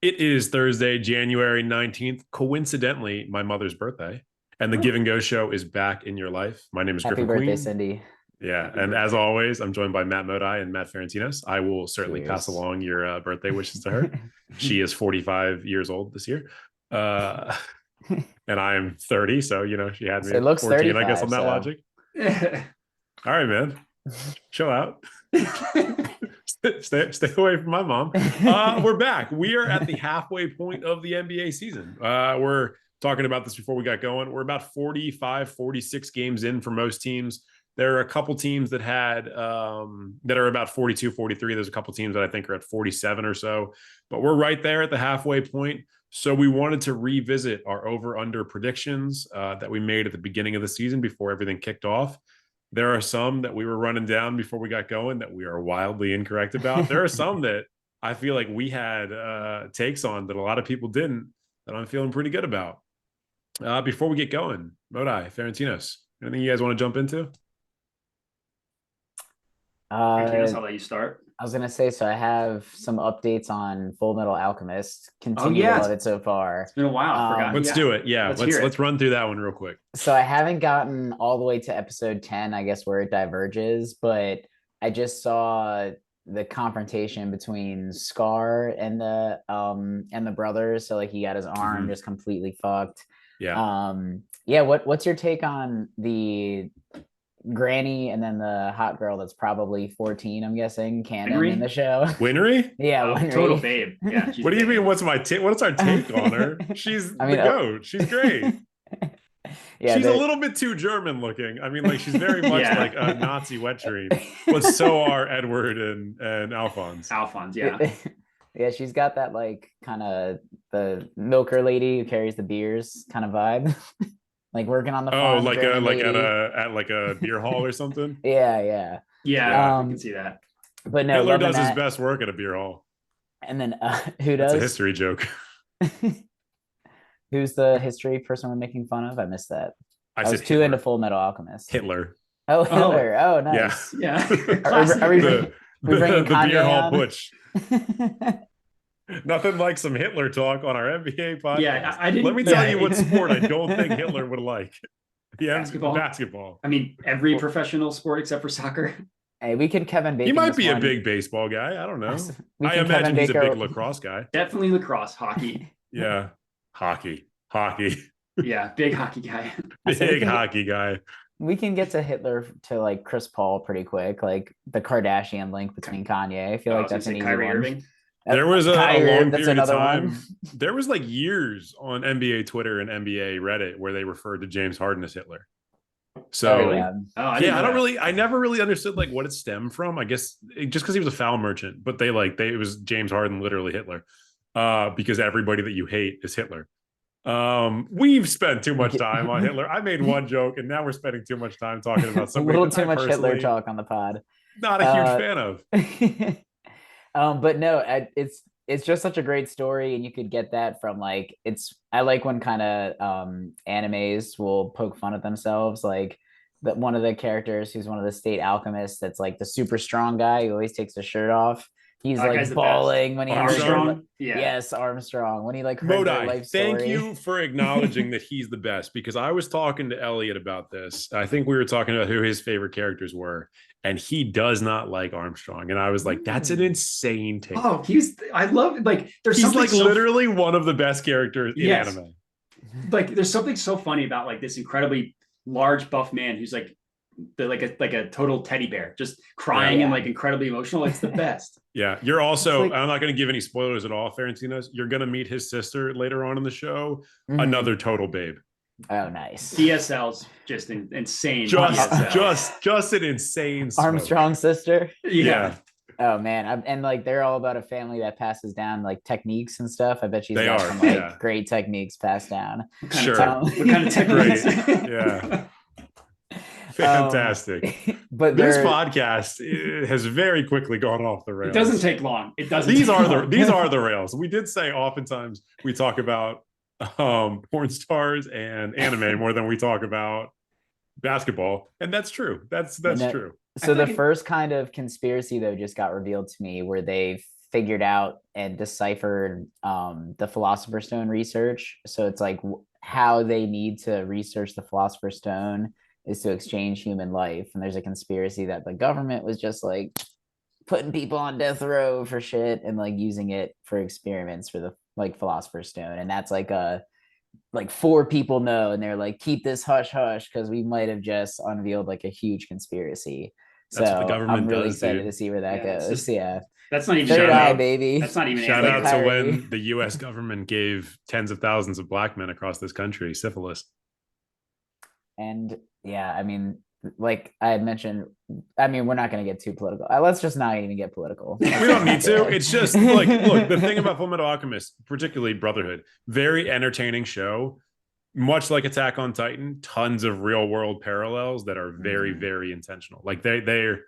It is Thursday, January 19th, coincidentally, my mother's birthday. And the Give Oh, and Go show is back in your life. My name is happy Griffin birthday, Queen. Cindy. Yeah. Happy And as birthday. always, I'm joined by Matt Modi and Matt Ferentinos. I will certainly pass Cheers. along your birthday wishes to her. She is 45 years old this year. Uh, and I'm 30. So, she had me So it at looks 14, I guess, 35, on that so logic. All right, man. Chill out. Stay away from my mom. We're back. We are at the halfway point of the NBA season. We're talking about this before we got going. We're about 45, 46 games in for most teams. There are a couple teams that had that are about 42, 43. There's a couple teams that I think are at 47 or so, but we're right there at the halfway point. So we wanted to revisit our over-under predictions that we made at the beginning of the season before everything kicked off. There are some that we were running down before we got going that we are wildly incorrect about. There are some that I feel like we had takes on that a lot of people didn't, that I'm feeling pretty good about. Before we get going, Modi, Ferentinos, anything you guys want to jump into? Martinez, uh, I'll let you start. I was gonna say, so I have some updates on Full Metal Alchemist. Oh Continue to yeah, love it so far. it's been a while. I forgot. Let's Yeah, do it. Yeah, let's let's hear it. run through that one real quick. So I haven't gotten all the way to episode 10, I guess, where it diverges, but I just saw the confrontation between Scar and the brothers. So like he got his arm just completely fucked. Yeah. Yeah, what's your take on the granny and then the hot girl that's probably 14, I'm guessing, canon in Winry? the show? Winry? Yeah, Oh, Winry. total babe. Yeah. What do you mean? What's our take on her? She's I the mean, goat. She's great. yeah, She's a little bit too German looking. I mean, like she's very much Yeah. like a Nazi wet dream, but so are Edward and Alphonse. Alphonse, yeah. Yeah, she's got that like kind of the milker lady who carries the beers kind of vibe. Like working on the Oh, farm, like German lady. at like a beer hall or something. Yeah, yeah. Yeah, I Um, can see that. but no, Hitler loving does his that. best work at a beer hall. And then who That's a does? history joke. Who's the history person we're making fun of? I missed that. I I was said too Hitler. into Full Metal Alchemist. Hitler. Oh, Hitler. Oh, nice. Yeah. Are we The, we bringing the beer Kanye hall on? putsch. Nothing like some Hitler talk on our NBA podcast. Yeah, I didn't. Let me tell you yeah, what sport I don't think Hitler would like. Yeah, Basketball? basketball. I mean, every professional sport except for soccer. Hey, we can Kevin Bacon. He might this be a one. big baseball guy. I don't know. We I can imagine Kevin he's a Baker- big lacrosse guy. Definitely lacrosse, hockey. Yeah. Hockey. Yeah, big hockey guy. I said we Big can get- hockey guy. We can get to Hitler to like Chris Paul pretty quick, like the Kardashian link between Kanye. I feel I like was gonna that's an say easy Kyrie one. Irving. There was a Kyrie, long that's period of another time. one. There was like years on NBA Twitter and NBA Reddit where they referred to James Harden as Hitler. So Oh, yeah. Oh, I didn't know that. I never really understood like what it stemmed from. I guess just because he was a foul merchant, but it was James Harden, literally Hitler, because everybody that you hate is Hitler. We've spent too much time on Hitler. I made one joke, and now we're spending too much time talking about A somebody little that too I much Hitler personally talk on the pod. not a huge fan of. But no, it's just such a great story, and you could get that from like I like when kind of animes will poke fun at themselves, like that one of the characters who's one of the state alchemists that's like the super strong guy who always takes his shirt off. He's That guy's like the bawling when he has Armstrong? Yeah. Yes, Armstrong. When he like heard their Modi, life thank story. you for acknowledging that he's the best, because I was talking to Elliot about this. I think we were talking about who his favorite characters were, and he does not like Armstrong. And I was like, that's an insane take. Oh, I love like there's He's something like literally one of the best characters in Yes. anime. like there's something so funny about like this incredibly large buff man who's like like a total teddy bear, just crying Yeah. and like incredibly emotional. It's the best. Yeah, you're also, It's like- I'm not going to give any spoilers at all, Ferentinos. You're going to meet his sister later on in the show. Mhm. Another total babe. Oh, nice. DSL's just insane. DSL. Just an insane smoke. Armstrong's sister. Yeah, Oh man, and like they're all about a family that passes down like techniques and stuff. I bet she's They got are, some like yeah. great techniques passed down. What kind Sure. of what kind of techniques? Great. Yeah. Fantastic. But This they're podcast has very quickly gone off the It rails. doesn't take long. It doesn't. These take are long. these are the rails. We did say oftentimes we talk about porn stars and anime more than we talk about basketball, and that's true. That's And that- true. So feel the like it- first kind of conspiracy though just got revealed to me where they figured out and deciphered the Philosopher's Stone research. So it's like how they need to research the Philosopher's Stone is to exchange human life. And there's a conspiracy that the government was just like putting people on death row for shit and like using it for experiments for the like Philosopher's Stone. And that's like a like four people know and they're like keep this hush hush because we might have just unveiled like a huge conspiracy. That's what the So government I'm really does, excited dude. to see where that Yeah, it's goes. just- Yeah, that's not even third Shout eye out- baby. That's not even Shout Andy out like to Kyrie. when the U.S. government gave tens of thousands of black men across this country syphilis. And yeah, I mean, like I had mentioned, I mean, we're not going to get too political. Let's just not even get political. We don't need to. It's just like, look, the thing about Fullmetal Alchemist, particularly Brotherhood, very entertaining show. Much like Attack on Titan, tons of real world parallels that are very, Mhm. very intentional. Like they're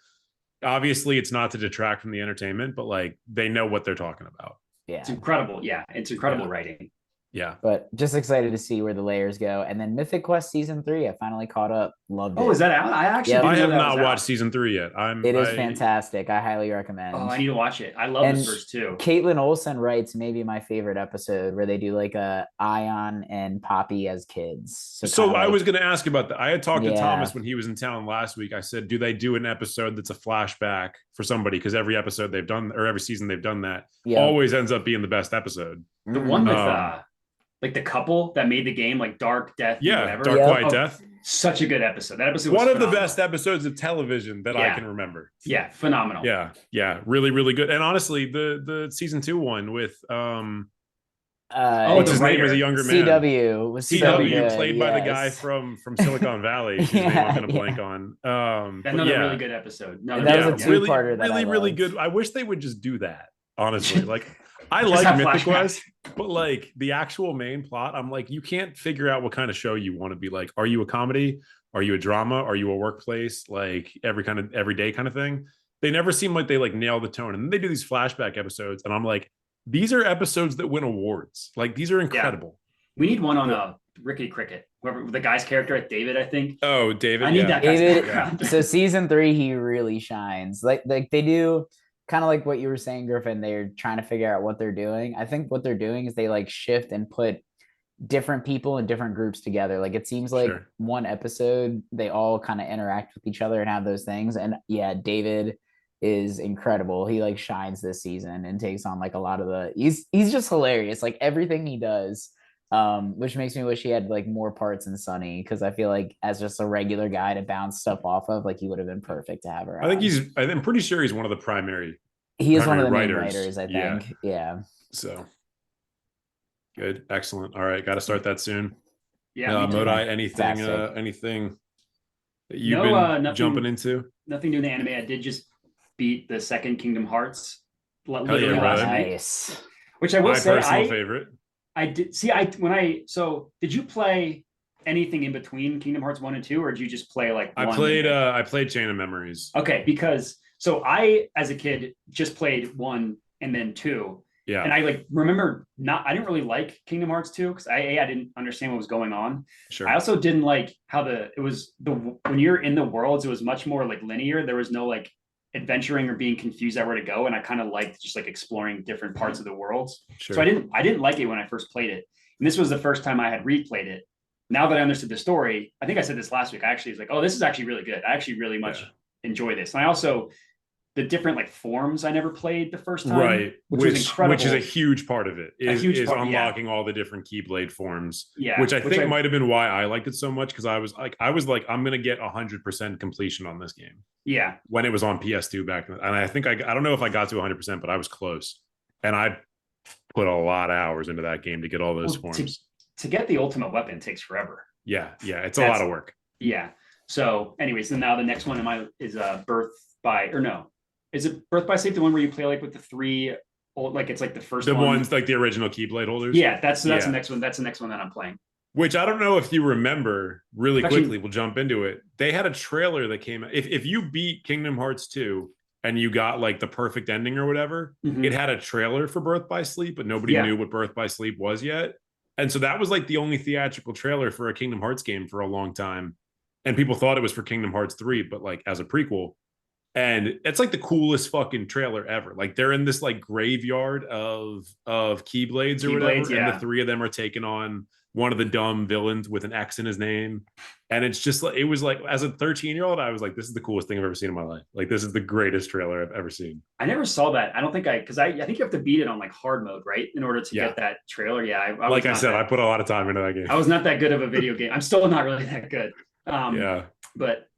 obviously it's not to detract from the entertainment, but like they know what they're talking about. It's Yeah, incredible. Yeah, it's incredible Yeah. writing. Yeah. but just excited to see where the layers go. And then Mythic Quest season 3, I finally caught up. Loved it. Oh, is that out? I actually Yeah. didn't I know have that not was out. watched season 3 yet. It is I- fantastic. I highly recommend. Oh, I need to watch it. I love And this first two. Caitlin Olsen writes maybe my favorite episode where they do like a Ion and Poppy as kids. So kinda I like- was going to ask about that. I had talked to Yeah. Thomas when he was in town last week. I said, do they do an episode that's a flashback for somebody? Because every episode they've done, or every season they've done that, yeah. always ends up being the best episode. The Mhm. one with Um, like the couple that made the game, like Dark Death, Yeah, whatever. Dark Yeah. White Oh, Death. Such a good episode. That episode was One of the phenomenal. best episodes of television that I Yeah. can remember. Yeah, phenomenal. Yeah, really, really good. And honestly, the season 2 one with Oh, what's the his name as a writer. younger man? CW was so CW good, played by the guy yes. from Silicon Valley. His name I'm gonna Yeah, blank on. But Another yeah, really good episode. Another That good was a one. really, two-parter that I really, really loved. good. I wish they would just do that. Honestly, like I Just like have Mythic flashbacks. Quest, but like the actual main plot, I'm like, you can't figure out what kind of show you want to be. Like, are you a comedy? Are you a drama? Are you a workplace? Like every kind of everyday kind of thing. They never seem like they like nail the tone, and then they do these flashback episodes, and I'm like, these are episodes that win awards. Like these are incredible. We need one on Ricky Cricket, whoever the guy's character, David, I think. Oh, David. I need yeah. that guy's David, background. so season 3 he really shines. Like they do kind of like what you were saying, Griffin. They're trying to figure out what they're doing. I think what they're doing is they like shift and put different people in different groups together. Like it seems like Sure. one episode they all kind of interact with each other and have those things. And yeah, David is incredible. He like shines this season and takes on like a lot of the he's just hilarious. Like everything he does. Which makes me wish he had like more parts in Sunny because I feel like as just a regular guy to bounce stuff off of, like he would have been perfect to have around. I'm pretty sure he's one of the primary. he is one of the primary main writers. writers, I Yeah. think. Yeah. So good, excellent. All right, got to start that soon. Yeah, me too. Modai, anything, Fantastic. anything that you've No, been nothing- jumping into? Nothing new in the anime. I did just beat the second Kingdom Hearts yeah, literally last brother. night, Nice. which I will My say personal favorite. I did see so did you play anything in between Kingdom Hearts 1 and 2, or did you just play like I one? played Chain of Memories. Okay, because so I as a kid just played 1 and then 2. Yeah, And I like remember I didn't really like Kingdom Hearts 2 because I didn't understand what was going on. sure. I also didn't like how when you're in the worlds, it was much more like linear. There was no like adventuring or being confused at where to go. And I kind of liked just like exploring different parts of the worlds. Sure. So I didn't like it when I first played it. And this was the first time I had replayed it. Now that I understood the story, I think I said this last week. I actually was like, oh, this is actually really good. I actually really much Yeah. enjoy this. And I also the different like forms I never played the first time. Right, Which was incredible. which is a huge part of it. Is huge part, yeah. unlocking all the different Keyblade forms. Yeah. Which I think might have been why I liked it so much because I was like, I'm gonna get 100% completion on this game Yeah. when it was on PS2 back then. And I think I don't know if I got to 100%, but I was close. And I put a lot of hours into that game to get all those Well, forms. To get the ultimate weapon takes forever. Yeah, it's a lot of work. Yeah. So, anyways, then now the next one is Birth by or no, is it Birth by Sleep? The one where you play like with the 3 old, like it's like the first The one. ones like the original Keyblade holders. Yeah, that's Yeah. the next one. That's the next one that I'm playing. Which I don't know if you remember really Actually- quickly. We'll jump into it. They had a trailer that came. If you beat Kingdom Hearts 2 and you got like the perfect ending or whatever, Mhm. it had a trailer for Birth by Sleep, but nobody Yeah. knew what Birth by Sleep was yet. And so that was like the only theatrical trailer for a Kingdom Hearts game for a long time. And people thought it was for Kingdom Hearts 3, but like as a prequel. And it's like the coolest fucking trailer ever. Like they're in this like graveyard of Keyblades or whatever, Keyblades, and the yeah. three of them are taking on one of the dumb villains with an X in his name. And it's just like, it was like, as a 13-year-old, I was like, this is the coolest thing I've ever seen in my life. Like, this is the greatest trailer I've ever seen. I never saw that. I don't think because I think you have to beat it on like hard mode, right? In order to Yeah. get that trailer. Yeah. I Like I said, I put a lot of time into that game. I was not that good of a video game. I'm still not really that good. Yeah. But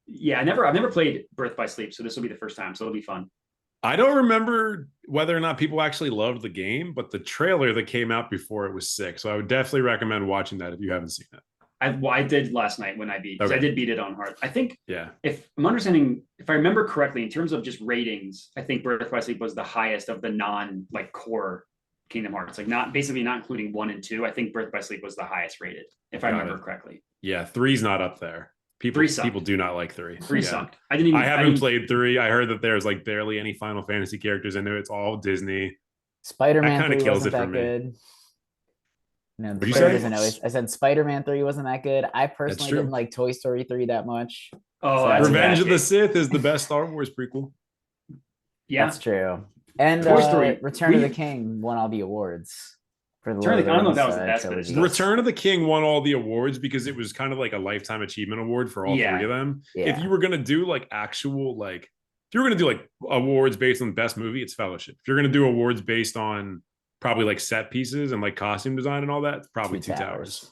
yeah, I've never played Birth by Sleep, so this will be the first time, so it'll be fun. I don't remember whether or not people actually loved the game, but the trailer that came out before it was sick. So I would definitely recommend watching that if you haven't seen it. I did last night when I beat, because I did beat it on hard. I think Yeah. if I remember correctly, in terms of just ratings, I think Birth by Sleep was the highest of the non like core Kingdom Hearts, like not including 1 and 2. I think Birth by Sleep was the highest rated, if I remember correctly. Yeah, 3's not up there. People do not like 3. 3 sucked. I haven't played 3. I heard that there's like barely any Final Fantasy characters in there. It's all Disney. Spider-Man kind of 3 kills wasn't it for that me. good. No, What'd the you third say? isn't always. I said Spider-Man 3 wasn't that good. I personally true. didn't like Toy Story 3 that much. Oh, So that's Revenge bad of the game. Sith is the best Star Wars prequel. Yeah, That's true. And Toy Story, Return of the we- King won all the awards for the Return of the- I don't know if that was Lord the of best, but Rings it's trilogy. still- Return of the King won all the awards because it was kind of like a lifetime achievement award for all Yeah. 3 of them. Yeah. If you were gonna do like actual like, if you were gonna do like awards based on the best movie, it's Fellowship. If you're gonna do awards based on probably like set pieces and like costume design and all that, it's probably Two Towers.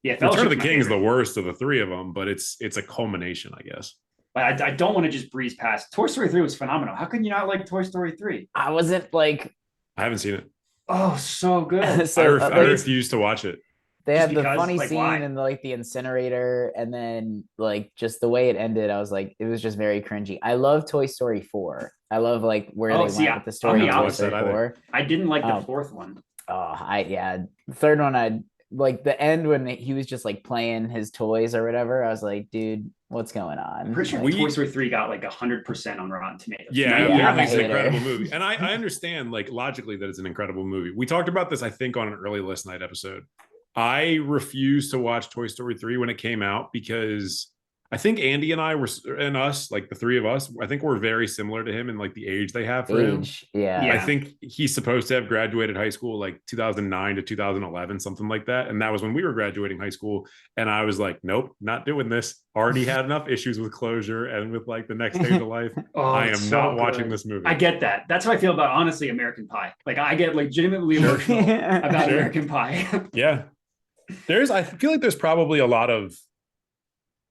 yeah. Return of Fellowship's the my King is the favorite. worst of the 3 of them, but it's a culmination, I guess. But I don't want to just breeze past. Toy Story 3 was phenomenal. How can you not like Toy Story 3? I wasn't like I haven't seen it. Oh, so good. so. I like, refuse to watch it. they just had the because, funny like, scene why? in like the incinerator, and then like just the way it ended, I was like, it was just very cringy. I love Toy Story 4. I love like where Oh, they see, went with the story I'm in the Toy opposite, Story I think. 4. I didn't like the Oh. fourth one. Oh, the third one, I like the end when he was just like playing his toys or whatever. I was like, dude, what's going on? I'm pretty sure Like, Toy Story 3 got like 100% on Rotten Tomatoes. Yeah, Yeah, apparently I'm a it's an hater. incredible movie. And I understand like logically that it's an incredible movie. We talked about this, I think, on an early list night episode. I refused to watch Toy Story 3 when it came out because I think Andy and I were, and us, like the 3 of us, I think we're very similar to him in like the age they have for him. age, yeah. Yeah. I think he's supposed to have graduated high school like 2009 to 2011, something like that. And that was when we were graduating high school. And I was like, nope, not doing this. Already had enough issues with closure and with like the next stage of life. Oh, I am it's so not watching good. this movie. I get that. That's how I feel about, honestly, American Pie. Like, I get legitimately emotional about Sure. American Pie. Yeah. I feel like there's probably a lot of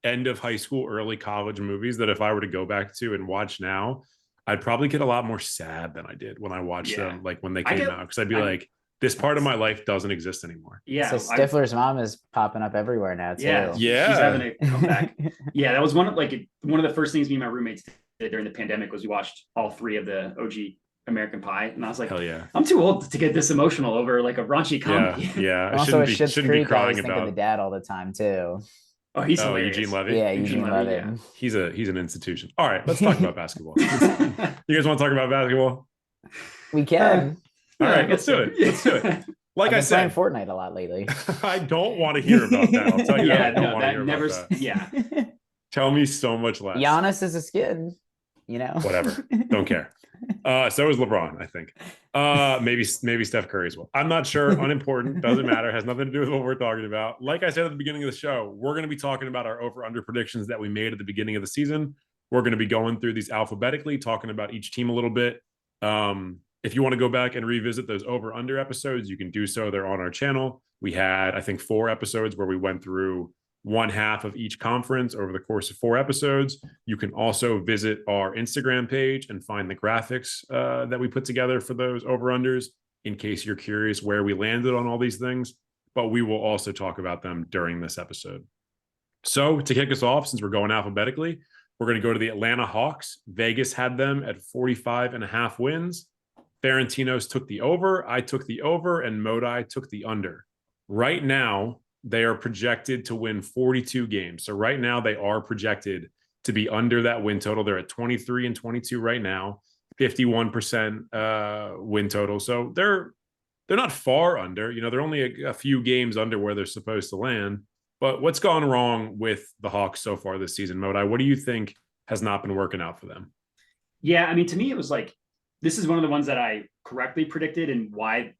end of high school, early college movies that if I were to go back to and watch now, I'd probably get a lot more sad than I did when I watched Yeah. them, like when they I came get- out. Because I'd be I- like, this part of my life doesn't exist anymore. Yeah. So Stifler's mom is popping up everywhere now too. Yeah. Yeah. She's having a comeback. Yeah, that was one of the first things me and my roommates did during the pandemic was we watched all 3 of the OG American Pie. And I was like, Hell yeah. I'm too old to get this emotional over like a raunchy Yeah. comedy. Yeah. I Also, at shouldn't Schitt's be Creek, I crying was thinking of the about. dad all the time too. Oh, he's Oh, hilarious. Eugene Levy. Yeah, Eugene Eugene Levy, Levin. He's an institution. All right, let's talk about basketball. You guys want to talk about basketball? We can. All Yeah, right, I let's guess do it. Let's do it. Like I've I been playing said, Fortnite a lot lately. I don't want to hear about that. I'll tell you, Yeah, I don't no, want to that hear never. about that. Yeah, Tell me so much less. Giannis is a skin, you know. Whatever. Don't care. So is LeBron, I think. Maybe Steph Curry as well. I'm not sure. Unimportant. Doesn't matter. Has nothing to do with what we're talking about. Like I said at the beginning of the show, we're going to be talking about our over/under predictions that we made at the beginning of the season. We're going to be going through these alphabetically, talking about each team a little bit. If you want to go back and revisit those over/under episodes, you can do so. They're on our channel. We had, I think, 4 episodes where we went through one half of each conference over the course of 4 episodes. You can also visit our Instagram page and find the graphics that we put together for those over-unders in case you're curious where we landed on all these things, but we will also talk about them during this episode. So to kick us off, since we're going alphabetically, we're going to go to the Atlanta Hawks. Vegas had them at 45.5 wins. Ferentinos took the over, I took the over, and Modi took the under. Right now, they are projected to win 42 games. So right now they are projected to be under that win total. They're at 23-22 right now, 51% win total. So they're not far under. You know, they're only a few games under where they're supposed to land. But what's gone wrong with the Hawks so far this season, Modi? What do you think has not been working out for them? Yeah, I mean, to me, it was like this is one of the ones that I correctly predicted, and why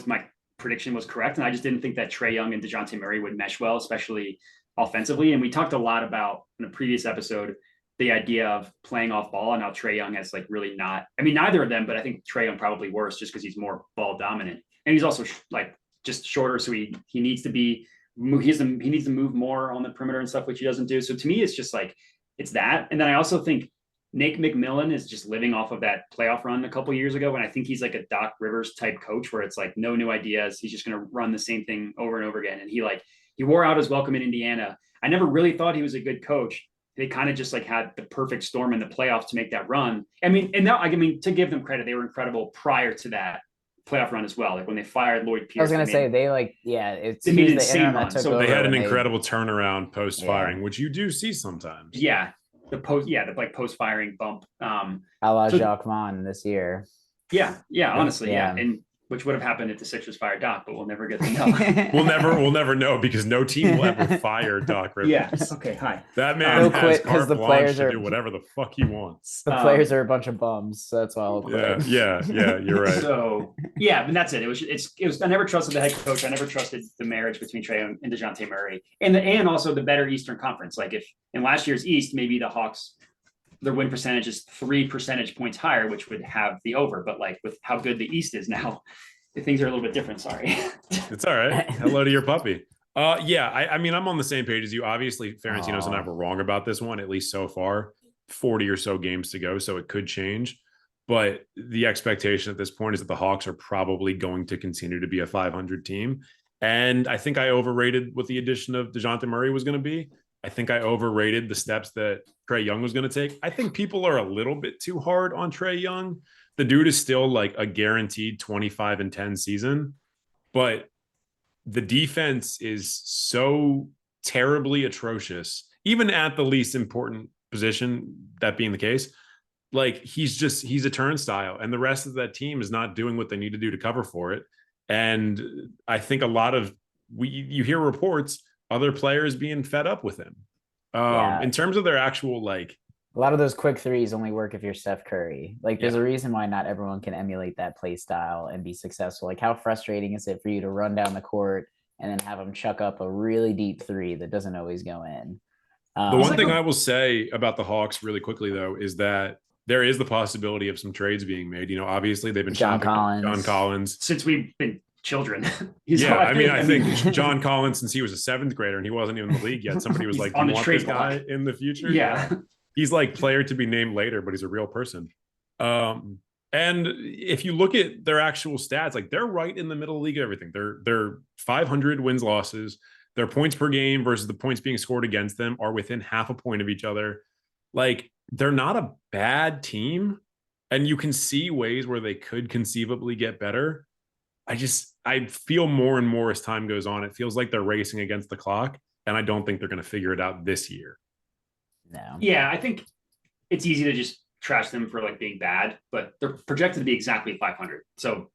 my prediction was correct. And I just didn't think that Trae Young and DeJounte Murray would mesh well, especially offensively. And we talked a lot about in a previous episode the idea of playing off ball and how Trae Young has like really not. I mean, neither of them, but I think Trae Young probably worse just because he's more ball dominant, and he's also like just shorter, so he needs to be he needs to move more on the perimeter and stuff, which he doesn't do. So to me, it's just like it's that. And then I also think Nate McMillan is just living off of that playoff run a couple years ago. And I think he's like a Doc Rivers type coach where it's like no new ideas. He's just going to run the same thing over and over again. And he wore out his welcome in Indiana. I never really thought he was a good coach. They kind of just like had the perfect storm in the playoffs to make that run. I mean, to give them credit, they were incredible prior to that playoff run as well. Like when they fired Lloyd Pierce. I was gonna say they made an insane run. So they had an incredible turnaround post firing, which you do see sometimes. Yeah. The post firing bump. A la Jacques Vaughn this year. Yeah, honestly, yeah. And which would have happened if the Sixers fired Doc, but we'll never get to know. we'll never know because no team will ever fire Doc Rivers. Yeah. Okay. Hi. That man has carte the blanche players to do whatever the fuck he wants. The players are a bunch of bums, so that's why I'll quit. Yeah. You're right. So yeah, and that's it. It was. I never trusted the head coach. I never trusted the marriage between Trae and DeJounte Murray, and also the better Eastern Conference. Like if in last year's East, maybe the Hawks, their win percentage is 3 percentage points higher, which would have the over. But like with how good the East is now, things are a little bit different. Sorry. It's all right. Hello to your puppy. I mean, I'm on the same page as you. Obviously, Ferentinos and I were wrong about this one, at least so far. 40 or so games to go, so it could change. But the expectation at this point is that the Hawks are probably going to continue to be a 500 team. And I think I overrated what the addition of DeJounte Murray was going to be. I think I overrated the steps that Trae Young was going to take. I think people are a little bit too hard on Trae Young. The dude is still like a guaranteed 25-10 season, but the defense is so terribly atrocious, even at the least important position, that being the case. Like he's a turnstile, and the rest of that team is not doing what they need to do to cover for it. And I think a lot of you hear reports, other players being fed up with him. In terms of their actual like, a lot of those quick threes only work if you're Steph Curry. Like there's a reason why not everyone can emulate that play style and be successful. Like how frustrating is it for you to run down the court and then have them chuck up a really deep three that doesn't always go in? The one thing I will say about the Hawks really quickly though, is that there is the possibility of some trades being made. You know, obviously they've been John Collins since we've been children. I think John Collins, since he was a 7th grader and he wasn't even in the league yet, somebody was like, "Do you want this guy in the future?" Yeah. He's like player to be named later, but he's a real person. And if you look at their actual stats, like they're right in the middle of the league of everything. They're 500 wins, losses. Their points per game versus the points being scored against them are within half a point of each other. Like they're not a bad team, and you can see ways where they could conceivably get better. I feel more and more as time goes on, it feels like they're racing against the clock, and I don't think they're going to figure it out this year. No. Yeah, I think it's easy to just trash them for like being bad, but they're projected to be exactly 500. So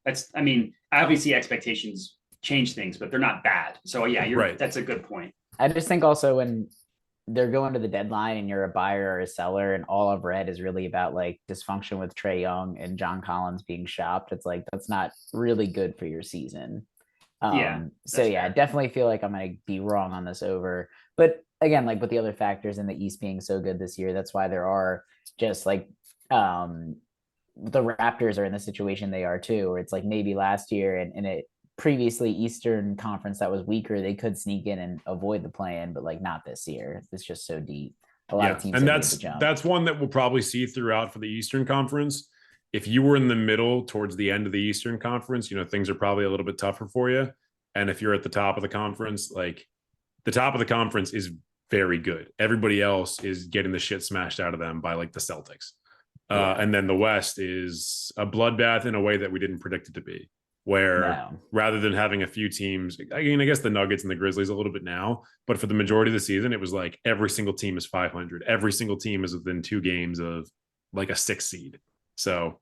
obviously expectations change things, but they're not bad. So yeah, you're right. That's a good point. I just think also when they're going to the deadline and you're a buyer or a seller and all I've read is really about like dysfunction with Trae Young and John Collins being shopped, it's like, that's not really good for your season. I definitely feel like I'm going to be wrong on this over, but again, like with the other factors in the East being so good this year, that's why there are just like the Raptors are in the situation they are too, where it's like maybe last year and it previously Eastern Conference that was weaker, they could sneak in and avoid the play-in, but like not this year. It's just so deep. A lot of teams, and that's one that we'll probably see throughout for the Eastern Conference. If you were in the middle towards the end of the Eastern Conference, you know, things are probably a little bit tougher for you. And if you're at the top of the conference, like the top of the conference is very good. Everybody else is getting the shit smashed out of them by like the Celtics. And then the West is a bloodbath in a way that we didn't predict it to be, where rather than having a few teams, I mean, I guess the Nuggets and the Grizzlies a little bit now, but for the majority of the season, it was like every single team is 500. Every single team is within 2 games of like a 6 seed. So,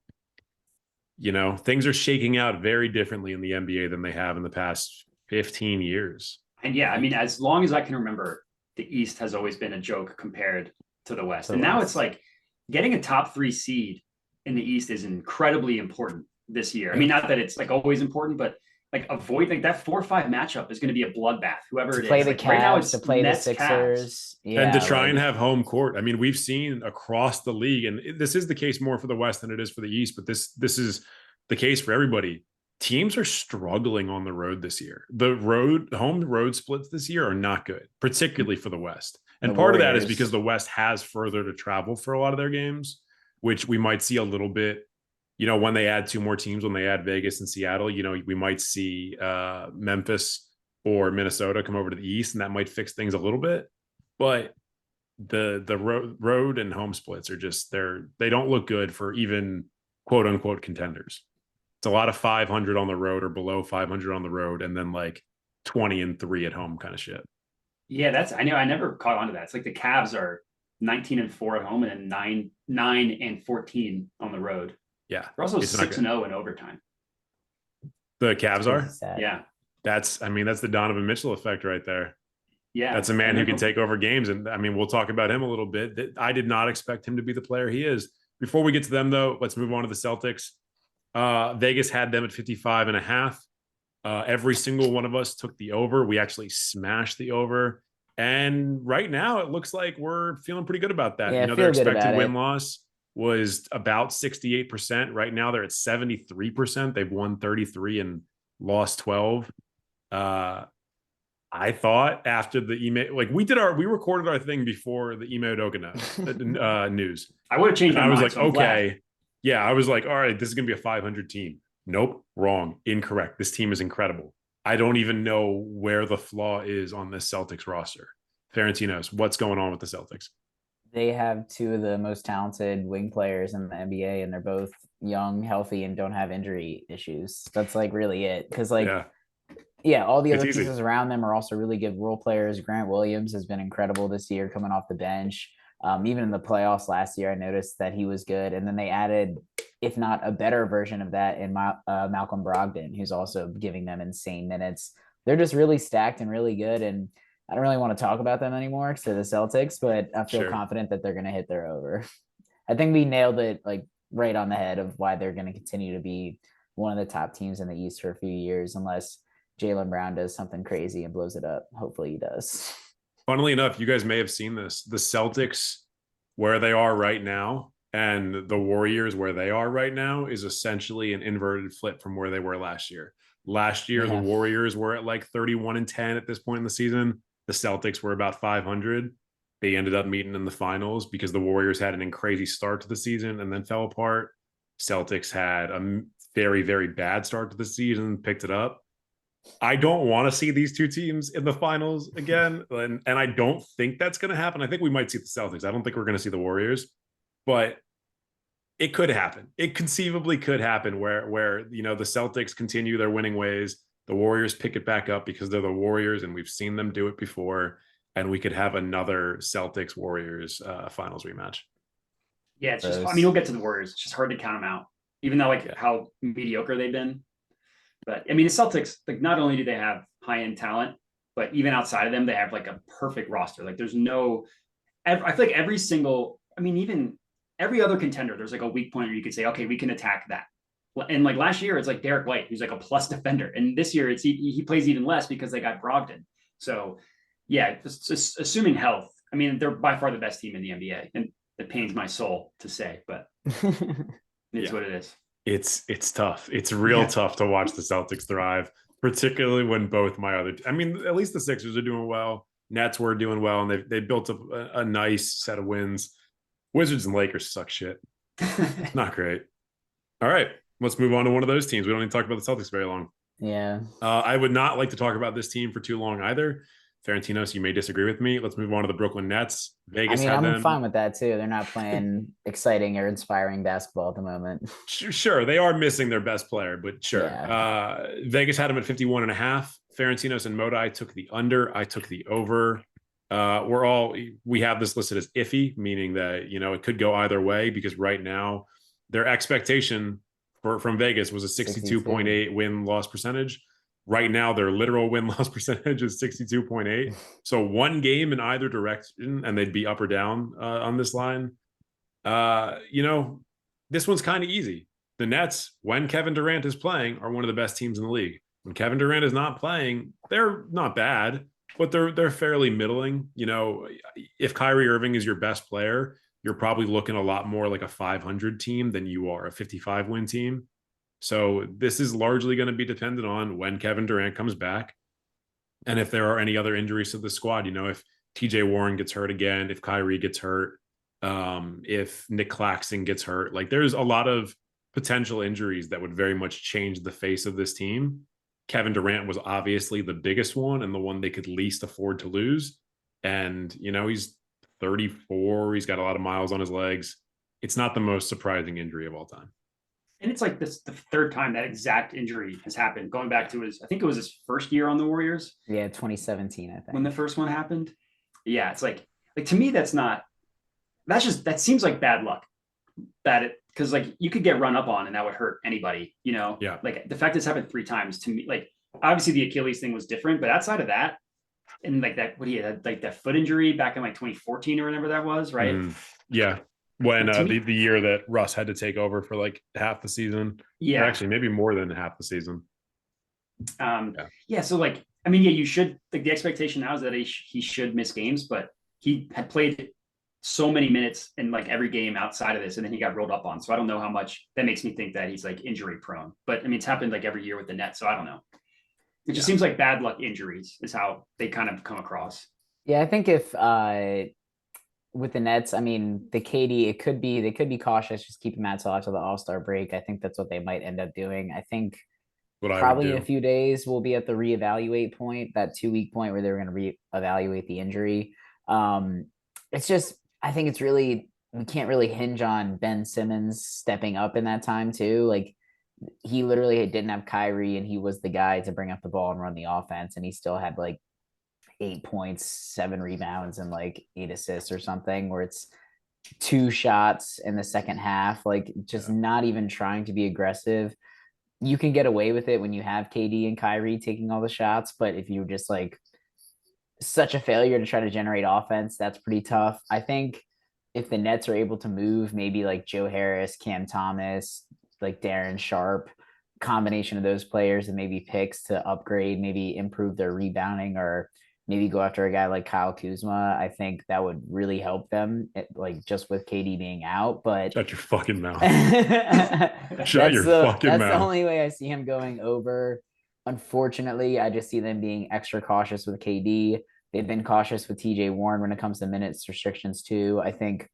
you know, things are shaking out very differently in the NBA than they have in the past 15 years. And yeah, I mean, as long as I can remember, the East has always been a joke compared to the West. And now it's like, getting a top 3 seed in the East is incredibly important this year. I mean, not that it's like always important, but like avoid like that 4-5 matchup is going to be a bloodbath. Whoever To it play is, the like right now Cavs, it's to play the Nets, Cavs. Sixers. And to Yeah, try like, and have home court. I mean, we've seen across the league, and this is the case more for the West than it is for the East, but this is the case for everybody. Teams are struggling on the road this year. The home road splits this year are not good, particularly for the West. And The part of that is Warriors. because the West has further to travel for a lot of their games, which we might see a little bit, when they add 2 more teams, when they add Vegas and Seattle, we might see Memphis or Minnesota come over to the East, and that might fix things a little bit. But the road and home splits are just they don't look good for even quote unquote contenders. It's a lot of 500 on the road or below 500 on the road, and then like 20-3 at home kind of shit. Yeah, I know. I never caught on to that. It's like the Cavs are 19-4 at home and then 9-14 on the road. Yeah. They're also 6-0 in overtime. The Cavs are? Yeah. That's the Donovan Mitchell effect right there. Yeah. That's a man who can take over games. And I mean, we'll talk about him a little bit. I did not expect him to be the player he is. Before we get to them, though, let's move on to the Celtics. Vegas had them at 55.5. Every single one of us took the over. We actually smashed the over. And right now, it looks like we're feeling pretty good about that. Yeah, their expected win-loss was about 68%. Right now, they're at 73%. They've won 33 and lost 12. I thought after the email, like we recorded our thing before the Ime Udoka news. I would have changed my mind. I was like, okay. Yeah, I was like, all right, this is going to be a 500 team. Nope, wrong, incorrect. This team is incredible. I don't even know where the flaw is on this Celtics roster. Ferentinos, what's going on with the Celtics? They have 2 of the most talented wing players in the NBA, and they're both young, healthy, and don't have injury issues. That's like really it. Because all the other pieces around them are also really good role players. Grant Williams has been incredible this year coming off the bench. Even in the playoffs last year, I noticed that he was good. And then they added, if not a better version of that, in Malcolm Brogdon, who's also giving them insane minutes. They're just really stacked and really good. And I don't really want to talk about them anymore to the Celtics, but I feel confident that they're going to hit their over. I think we nailed it like right on the head of why they're going to continue to be one of the top teams in the East for a few years, unless Jaylen Brown does something crazy and blows it up. Hopefully he does. Funnily enough, you guys may have seen this. The Celtics, where they are right now, and the Warriors, where they are right now, is essentially an inverted flip from where they were last year. Last year, the Warriors were at like 31-10 at this point in the season. The Celtics were about 500. They ended up meeting in the finals because the Warriors had an crazy start to the season and then fell apart. Celtics had a very, very bad start to the season, picked it up. I don't want to see these 2 teams in the finals again. And I don't think that's going to happen. I think we might see the Celtics. I don't think we're going to see the Warriors, but it could happen. It conceivably could happen where the Celtics continue their winning ways. The Warriors pick it back up because they're the Warriors and we've seen them do it before. And we could have another Celtics Warriors finals rematch. Yeah, it's just, I mean, we'll get to the Warriors. It's just hard to count them out, even though how mediocre they've been. But I mean, the Celtics, like, not only do they have high-end talent, but even outside of them, they have like a perfect roster. Like there's I feel like even every other contender, there's like a weak point where you could say, okay, we can attack that. And like last year, it's like Derek White, who's like a plus defender. And this year he plays even less because they got Brogdon. So yeah, just assuming health, I mean, they're by far the best team in the NBA. And it pains my soul to say, but it's what it is. It's tough. It's real tough to watch the Celtics thrive, particularly when both at least the Sixers are doing well. Nets were doing well, and they built up a nice set of wins. Wizards and Lakers suck shit. Not great. All right, let's move on to one of those teams. We don't need to talk about the Celtics very long. Yeah. I would not like to talk about this team for too long either. Ferentinos, you may disagree with me. Let's move on to the Brooklyn Nets. Vegas. I'm fine with that too. They're not playing exciting or inspiring basketball at the moment. Sure, they are missing their best player, but sure. Yeah. Vegas had them at 51.5. Ferentinos and Modi took the under. I took the over. We have this listed as iffy, meaning that it could go either way because right now their expectation from Vegas was a 62.8 win-loss percentage. Right now, their literal win-loss percentage is 62.8. So one game in either direction, and they'd be up or down on this line. You know, this one's kind of easy. The Nets, when Kevin Durant is playing, are one of the best teams in the league. When Kevin Durant is not playing, they're not bad, but they're fairly middling. You know, if Kyrie Irving is your best player, you're probably looking a lot more like a 500 team than you are a 55 win team. So this is largely going to be dependent on when Kevin Durant comes back and if there are any other injuries to the squad. You know, if TJ Warren gets hurt again, if Kyrie gets hurt, if Nick Claxton gets hurt, like there's a lot of potential injuries that would very much change the face of this team. Kevin Durant was obviously the biggest one and the one they could least afford to lose. And, you know, he's 34. He's got a lot of miles on his legs. It's not the most surprising injury of all time. And it's like this the third time that exact injury has happened, going back to I think it was his first year on the Warriors. Yeah, 2017, I think. When the first one happened. Yeah, it's like to me, that seems like bad luck. Because like you could get run up on and that would hurt anybody, you know? Yeah. Like the fact it's happened 3 times to me, like obviously the Achilles thing was different, but outside of that, and like that, what he had, like that foot injury back in like 2014 or whatever that was, right? Yeah. When the year that Russ had to take over for like half the season. Yeah. Or actually, maybe more than half the season. Yeah. So like, I mean, yeah, you should, like the expectation now is that he should miss games, but he had played so many minutes in like every game outside of this, and then he got rolled up on. So I don't know how much that makes me think that he's like injury prone. But I mean, it's happened like every year with the Nets, so I don't know. It just seems like bad luck injuries is how they kind of come across. Yeah, I think if with the Nets, I mean, the KD, they could be cautious, just keep him out till after the All-Star break. I think that's what they might end up doing. I think probably in a few days we'll be at the reevaluate point, that 2-week point where they're going to reevaluate the injury. It's just, I think it's really, we can't really hinge on Ben Simmons stepping up in that time too. Like he literally didn't have Kyrie and he was the guy to bring up the ball and run the offense. And he still had like 8 points, 7 rebounds, and like 8 assists or something, where it's 2 shots in the second half, like just not even trying to be aggressive. You can get away with it when you have KD and Kyrie taking all the shots, but if you're just like such a failure to try to generate offense, that's pretty tough. I think if the Nets are able to move maybe like Joe Harris, Cam Thomas, like Darren Sharp, combination of those players and maybe picks to upgrade, maybe improve their rebounding, or maybe go after a guy like Kyle Kuzma, I think that would really help them, like just with KD being out. But shut your fucking mouth. Shut your fucking mouth. That's the only way I see him going over. Unfortunately, I just see them being extra cautious with KD. They've been cautious with TJ Warren when it comes to minutes restrictions too. I think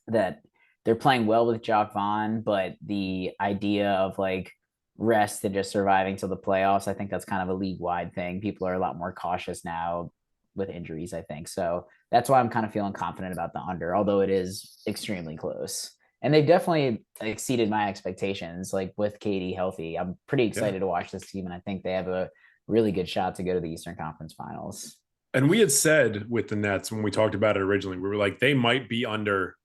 that they're playing well with Jacque Vaughn, but the idea of like rest and just surviving till the playoffs, I think that's kind of a league-wide thing. People are a lot more cautious now with injuries, I think. So that's why I'm kind of feeling confident about the under, although it is extremely close. And they've definitely exceeded my expectations, like with KD healthy. I'm pretty excited to watch this team, and I think they have a really good shot to go to the Eastern Conference Finals. And we had said with the Nets, when we talked about it originally, we were like, they might be under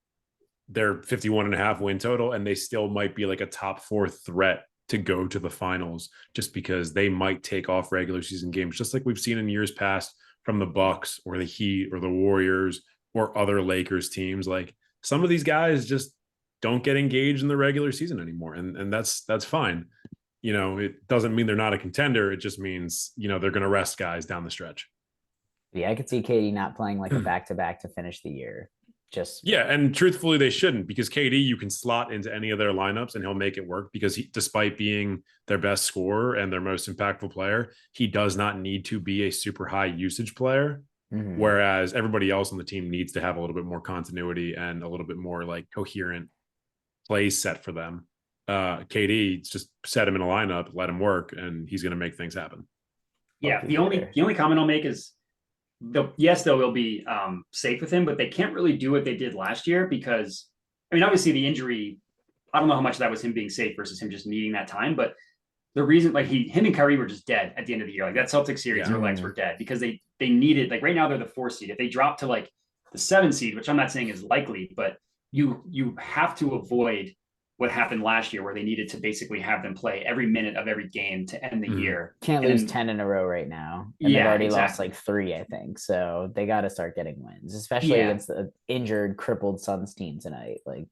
their 51.5 win total, and they still might be like a top 4 threat to go to the finals, just because they might take off regular season games, just like we've seen in years past from the Bucks or the Heat or the Warriors or other Lakers teams. Like some of these guys just don't get engaged in the regular season anymore. And that's fine. You know, it doesn't mean they're not a contender. It just means, you know, they're going to rest guys down the stretch. Yeah, I could see KD not playing like a back-to-back to finish the year. And truthfully, they shouldn't, because KD, you can slot into any of their lineups and he'll make it work, because despite being their best scorer and their most impactful player, he does not need to be a super high usage player. Mm-hmm. Whereas everybody else on the team needs to have a little bit more continuity and a little bit more like coherent plays set for them. KD, just set him in a lineup, let him work, and he's going to make things happen. Yeah. The only comment I'll make is, they'll be safe with him, but they can't really do what they did last year, because, I mean, obviously the injury, I don't know how much that was him being safe versus him just needing that time, but the reason, like him and Kyrie were just dead at the end of the year. Like that Celtics series, their legs were dead because they needed, like right now they're the 4 seed. If they drop to like the 7 seed, which I'm not saying is likely, but you have to avoid what happened last year, where they needed to basically have them play every minute of every game to end the Mhm. year. Can't And lose then- 10 in a row right now. And they've Yeah, already lost exactly. like 3, I think. So they got to start getting wins, especially Yeah. against the injured, crippled Suns team tonight. Like,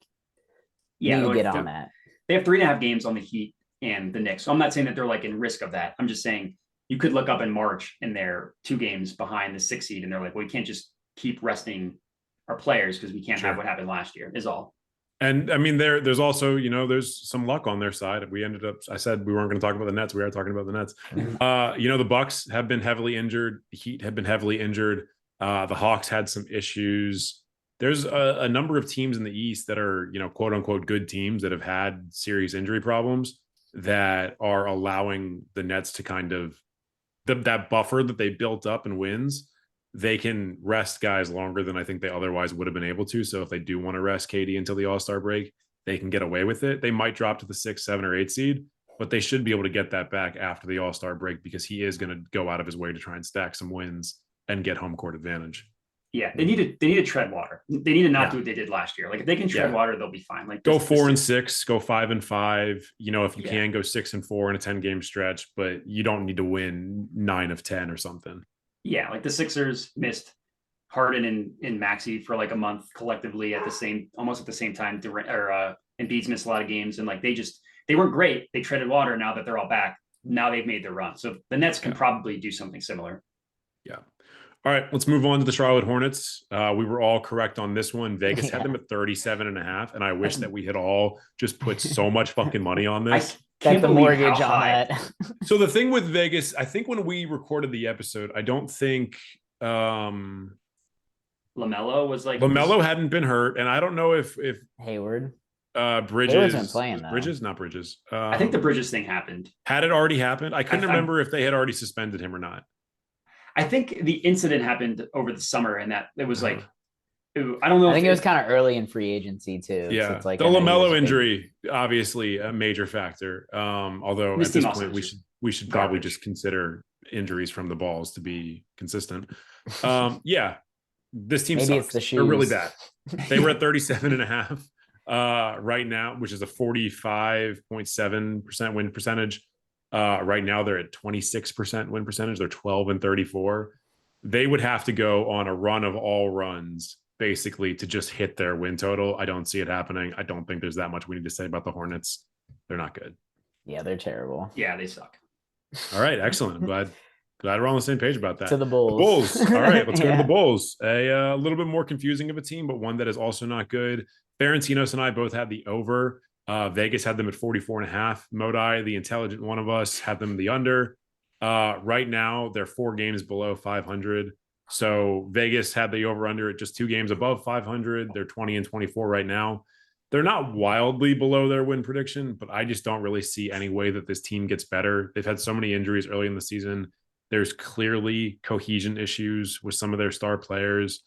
Yeah, need to like, get on that. they have 3.5 games on the Heat and the Knicks. So I'm not saying that they're like in risk of that. I'm just saying you could look up in March and they're 2 games behind the 6 seed, and they're like, well, we can't just keep resting our players because we can't Sure. have what happened last year. Is all. And I mean, there's also, there's some luck on their side. We ended up, I said we weren't going to talk about the Nets. We are talking about the Nets. The Bucks have been heavily injured. The Heat have been heavily injured. The Hawks had some issues. There's a number of teams in the East that are, quote unquote, good teams that have had serious injury problems that are allowing the Nets to kind of that buffer that they built up in wins. They can rest guys longer than I think they otherwise would have been able to. So if they do want to rest KD until the All-Star break, they can get away with it. They might drop to the 6, 7, or 8 seed, but they should be able to get that back after the All-Star break because he is going to go out of his way to try and stack some wins and get home court advantage. Yeah, they need to tread water. They need to not do what they did last year. Like if they can tread water, they'll be fine. Like go 4-6, go 5-5. If you can go 6-4 in a 10-game stretch, but you don't need to win 9 of 10 or something. Yeah, like the Sixers missed Harden and Maxey for like a month collectively almost at the same time. Embiid's missed a lot of games, and like they weren't great. They treaded water. Now that they're all back, now they've made their run. So the Nets can probably do something similar. Yeah. All right, let's move on to the Charlotte Hornets. We were all correct on this one. Vegas had them at 37.5, and I wish that we had all just put so much fucking money on this. Bet the mortgage on that. So the thing with Vegas, I think when we recorded the episode, I don't think LaMelo hadn't been hurt, and I don't know if Hayward. Bridges been playing, though. Not Bridges. I think the Bridges thing happened. Had it already happened? I couldn't remember if they had already suspended him or not. I think the incident happened over the summer, and that it was like, I don't know. I think it was kind of early in free agency too. Yeah, so it's like the LaMelo injury, obviously a major factor. Although at this point we should probably just consider injuries from the balls to be consistent. Yeah, this team maybe sucks. It's the shoes. They're really bad. They were at 37.5 right now, which is a 45.7% win percentage. Right now they're at 26% win percentage. They're 12-34. They would have to go on a run of all runs basically to just hit their win total. I don't see it happening. I don't think there's that much we need to say about the Hornets. They're not good. Yeah, they're terrible. Yeah, they suck. All right, excellent. I'm glad we're on the same page about that. To the Bulls. The Bulls. All right, let's go to the Bulls. A little bit more confusing of a team, but one that is also not good. Ferentinos and I both had the over. Vegas had them at 44.5. Modi, the intelligent one of us, had them the under. Right now, they're 4 games below 500. So Vegas had the over-under at just 2 games above 500. They're 20-24 right now. They're not wildly below their win prediction, but I just don't really see any way that this team gets better. They've had so many injuries early in the season. There's clearly cohesion issues with some of their star players.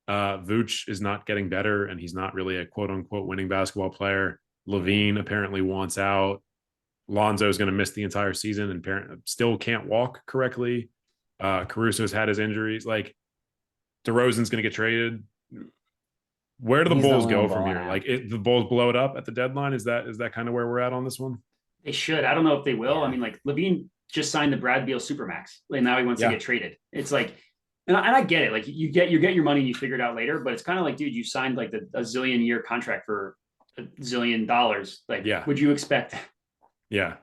Vooch is not getting better, and he's not really a quote-unquote winning basketball player. Levine apparently wants out. Lonzo is going to miss the entire season and still can't walk correctly. Caruso's had his injuries. Like, DeRozan's going to get traded. Where do the Bulls go from here? Like, the Bulls blow it up at the deadline? Is that kind of where we're at on this one? They should. I don't know if they will. Yeah. I mean, like, Levine just signed the Brad Beal Supermax, and now he wants to get traded. It's like, and I get it. Like, you get your money and you figure it out later. But it's kind of like, dude, you signed like a zillion year contract for $1 zillion. Like, would you expect? Yeah.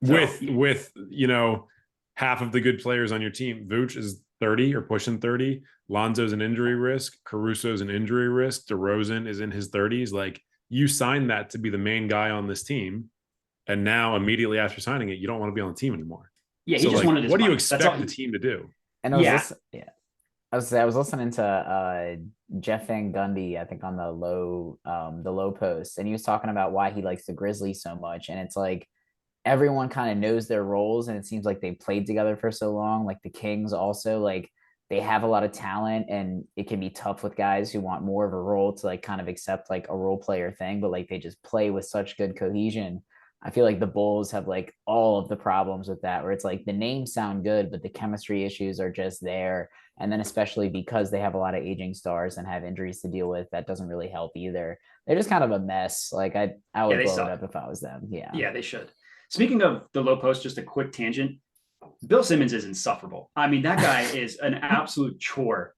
So, with half of the good players on your team. Vooch is 30 or pushing 30. Lonzo's an injury risk. Caruso's an injury risk. DeRozan is in his 30s. Like, you signed that to be the main guy on this team. And now immediately after signing it, you don't want to be on the team anymore. Yeah, he just wanted his what do you money. expect the team to do? And I was listening to Jeff Van Gundy, I think, on the low post, and he was talking about why he likes the Grizzlies so much. And it's like everyone kind of knows their roles, and it seems like they played together for so long. Like the Kings also, like, they have a lot of talent, and it can be tough with guys who want more of a role to like kind of accept like a role player thing, but like they just play with such good cohesion. I feel like the Bulls have like all of the problems with that, where it's like the names sound good, but the chemistry issues are just there. And then especially because they have a lot of aging stars and have injuries to deal with, that doesn't really help either. They're just kind of a mess. Like I would they blow suck. it up if I was them. Yeah. Yeah, they should. Speaking of the low post, just a quick tangent. Bill Simmons is insufferable. I mean, that guy is an absolute chore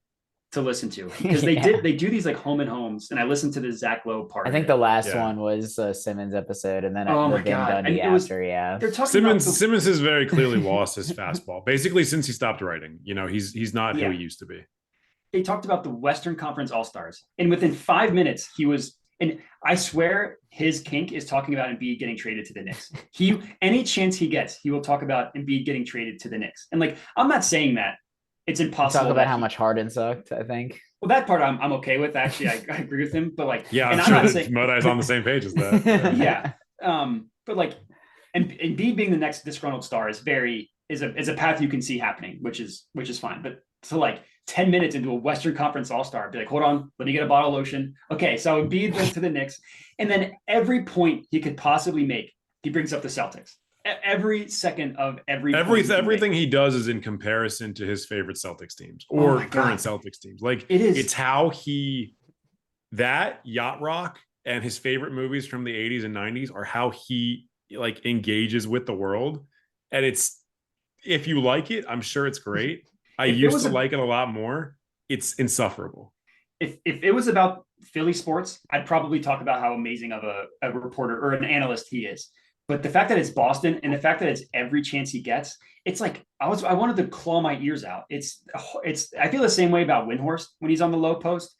to listen to because they do these like home and homes, and I listened to the Zach Lowe part. I think the last Yeah. one was a Simmons episode, and then Oh the my Vin God. Gundy And it was- after. Yeah. they're talking Simmons about Simmons has very clearly lost his fastball. Basically, since he stopped writing, he's not Yeah. who he used to be. they talked about the Western Conference All-Stars, and within 5 minutes he was. And I swear his kink is talking about Embiid getting traded to the Knicks. Any chance he gets, he will talk about Embiid getting traded to the Knicks. And like, I'm not saying that it's impossible. Talk about how much Harden sucked, I think. Well, that part I'm okay with. Actually, I agree with him. But like, Yeah, and I'm sure not that saying Modai's on the same page as that. yeah. But like, and Embiid being the next disgruntled star is a path you can see happening, which is fine. But to like 10 minutes into a Western Conference All-Star, be like, hold on, let me get a bottle of lotion. Okay, so Embiid went to the Knicks, and then every point he could possibly make, he brings up the Celtics. Every second of Everything he does is in comparison to his favorite Celtics teams or my God. current Celtics teams. Like It is. it's how that Yacht Rock and his favorite movies from the 80s and 90s are how he like engages with the world. And it's, if you like it, I'm sure it's great. I If it used was to a- like it a lot more. It's insufferable. If it was about Philly sports, I'd probably talk about how amazing of a reporter or an analyst he is. But the fact that it's Boston and the fact that it's every chance he gets, it's like I wanted to claw my ears out. It's I feel the same way about Windhorst when he's on the low post.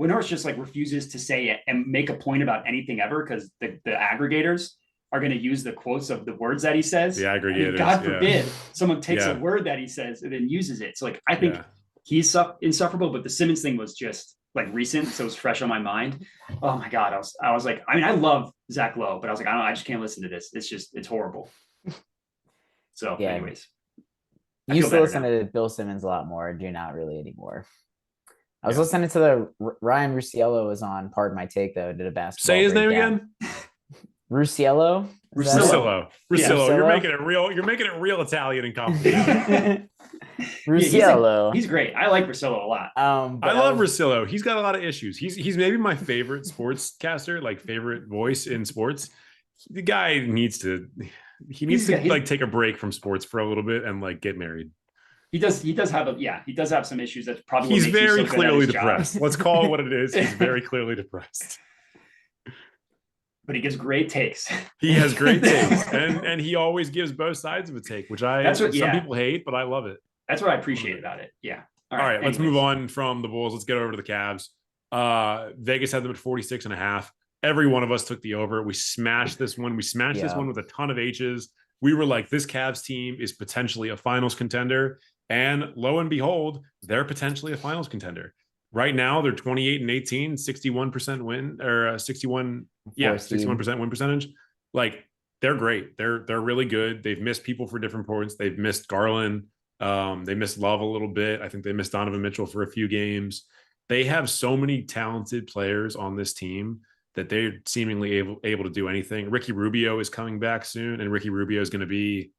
Windhorst just like refuses to say it and make a point about anything ever because the aggregators are going to use the quotes of the words that he says. The And aggregators, God yeah. forbid someone takes Yeah. a word that he says and then uses it. So like I think Yeah. he's insufferable, but the Simmons thing was just like recent, so it was fresh on my mind. Oh my God, I was like, I mean, I love Zach Lowe, but I was like, I just can't listen to this. It's horrible. So, Yeah. anyways, I Used feel to better listen now. to Bill Simmons a lot more. Do not really anymore. I was Yeah. listening to Ryan Rusciello was on Pardon My Take though. Did a basketball. Say his name breakdown. again. Rusciello. Is that it? Russillo. Russillo. You're Russillo? making it real. You're making it real Italian and complicated. Rusciello. He's great. I like Russillo a lot. But I love was- Russillo. He's got a lot of issues. He's maybe my favorite sportscaster, like favorite voice in sports. The guy needs to He's- like take a break from sports for a little bit and like get married. He does have some issues. That's probably what He's makes him very so good at clearly his job. depressed. Let's call it what it is. He's very clearly depressed. But he gives great takes. He has great takes, and he always gives both sides of a take, which That's what- some yeah. people hate, but I love it. That's what I appreciate about it. Yeah. All right, let's anyways. move on from the Bulls. Let's get over to the Cavs. Vegas had them at 46.5. Every one of us took the over. We smashed this one. We smashed this Yeah. one with a ton of H's. We were like, this Cavs team is potentially a finals contender. And lo and behold, they're potentially a finals contender. Right now, they're 28-18, 61% win or 61, yeah, Fourth seed. 61% win percentage. Like, they're great. They're really good. They've missed people for different points. They've missed Garland. They missed Love a little bit. I think they missed Donovan Mitchell for a few games. They have so many talented players on this team that they're seemingly able to do anything. Ricky Rubio is coming back soon, and Ricky Rubio is going to be